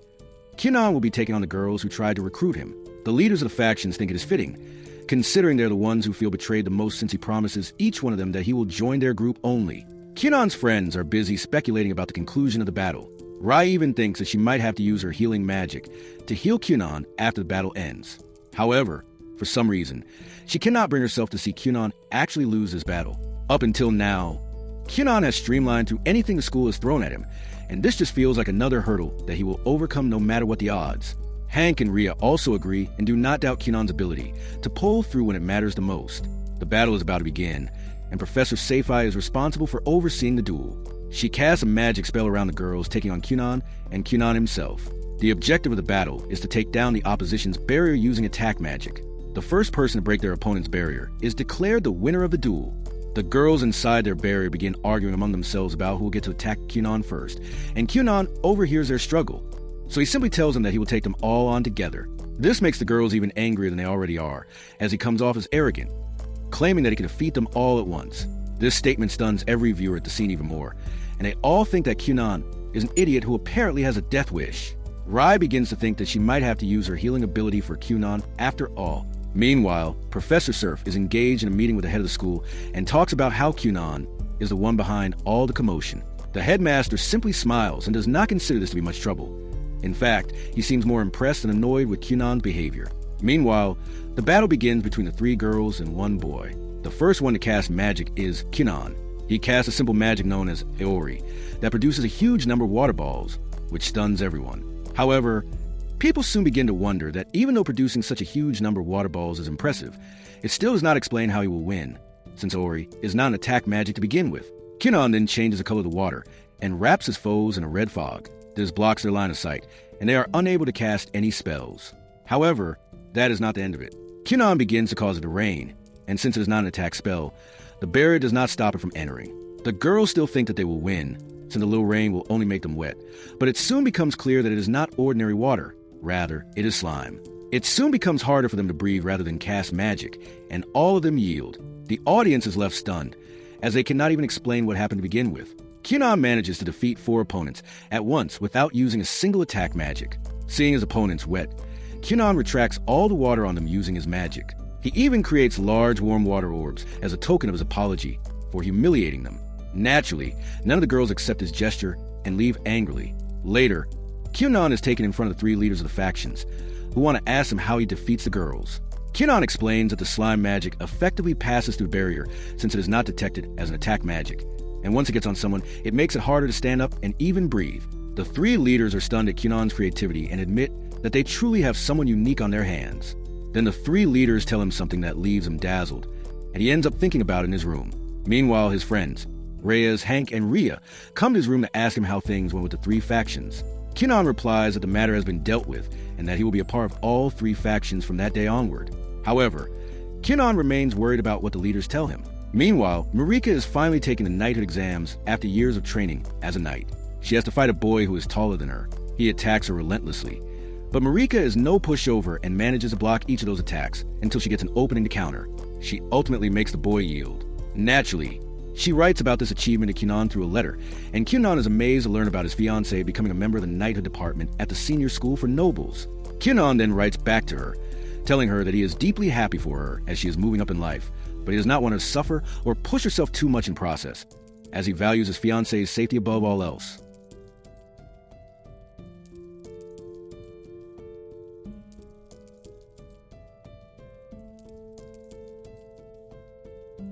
Kyunan will be taking on the girls who tried to recruit him. The leaders of the factions think it is fitting, considering they're the ones who feel betrayed the most since he promises each one of them that he will join their group only. Kyunan's friends are busy speculating about the conclusion of the battle. Rai even thinks that she might have to use her healing magic to heal Kyunan after the battle ends. However, for some reason, she cannot bring herself to see Kyunan actually lose this battle. Up until now, Kyunan has streamlined through anything the school has thrown at him, and this just feels like another hurdle that he will overcome no matter what the odds. Hank and Ria also agree and do not doubt Kyunan's ability to pull through when it matters the most. The battle is about to begin, and Professor Seifai is responsible for overseeing the duel. She casts a magic spell around the girls, taking on Kyunan and Kyunan himself. The objective of the battle is to take down the opposition's barrier using attack magic. The first person to break their opponent's barrier is declared the winner of the duel. The girls inside their barrier begin arguing among themselves about who will get to attack Kyunan first, and Kyunan overhears their struggle. So he simply tells them that he will take them all on together. This makes the girls even angrier than they already are, as he comes off as arrogant, claiming that he can defeat them all at once. This statement stuns every viewer at the scene even more, and they all think that Kyunan is an idiot who apparently has a death wish. Rai begins to think that she might have to use her healing ability for Kyunan after all. Meanwhile, Professor Surf is engaged in a meeting with the head of the school and talks about how Kyunan is the one behind all the commotion. The headmaster simply smiles and does not consider this to be much trouble. In fact, he seems more impressed and annoyed with Kyunan's behavior. Meanwhile, the battle begins between the 3 girls and 1 boy. The first one to cast magic is Kyunan. He casts a simple magic known as Aori that produces a huge number of water balls, which stuns everyone. However, people soon begin to wonder that even though producing such a huge number of water balls is impressive, it still does not explain how he will win, since Aori is not an attack magic to begin with. Kyunan then changes the color of the water and wraps his foes in a red fog. This blocks their line of sight, and they are unable to cast any spells. However, that is not the end of it. Kyunan begins to cause it to rain, and since it is not an attack spell, the barrier does not stop it from entering. The girls still think that they will win, since the little rain will only make them wet, but it soon becomes clear that it is not ordinary water. Rather, it is slime. It soon becomes harder for them to breathe rather than cast magic, and all of them yield. The audience is left stunned, as they cannot even explain what happened to begin with. Kyunan manages to defeat 4 opponents at once without using a single attack magic. Seeing his opponents wet, Kyunan retracts all the water on them using his magic. He even creates large warm water orbs as a token of his apology for humiliating them. Naturally, none of the girls accept his gesture and leave angrily. Later, Kyunan is taken in front of the 3 leaders of the factions, who want to ask him how he defeats the girls. Kyunan explains that the slime magic effectively passes through the barrier since it is not detected as an attack magic, and once it gets on someone, it makes it harder to stand up and even breathe. The 3 leaders are stunned at Kyunan's creativity and admit that they truly have someone unique on their hands. Then the 3 leaders tell him something that leaves him dazzled, and he ends up thinking about it in his room. Meanwhile, his friends, Reyes, Hank, and Rhea, come to his room to ask him how things went with the 3 factions. Kyunan replies that the matter has been dealt with and that he will be a part of all 3 factions from that day onward. However, Kyunan remains worried about what the leaders tell him. Meanwhile, Marika is finally taking the knighthood exams after years of training as a knight. She has to fight a boy who is taller than her. He attacks her relentlessly. But Marika is no pushover and manages to block each of those attacks until she gets an opening to counter. She ultimately makes the boy yield. Naturally, she writes about this achievement to Kyunan through a letter, and Kyunan is amazed to learn about his fiancée becoming a member of the knighthood department at the senior school for nobles. Kyunan then writes back to her, telling her that he is deeply happy for her as she is moving up in life, but he does not want her to suffer or push herself too much in process, as he values his fiancée's safety above all else.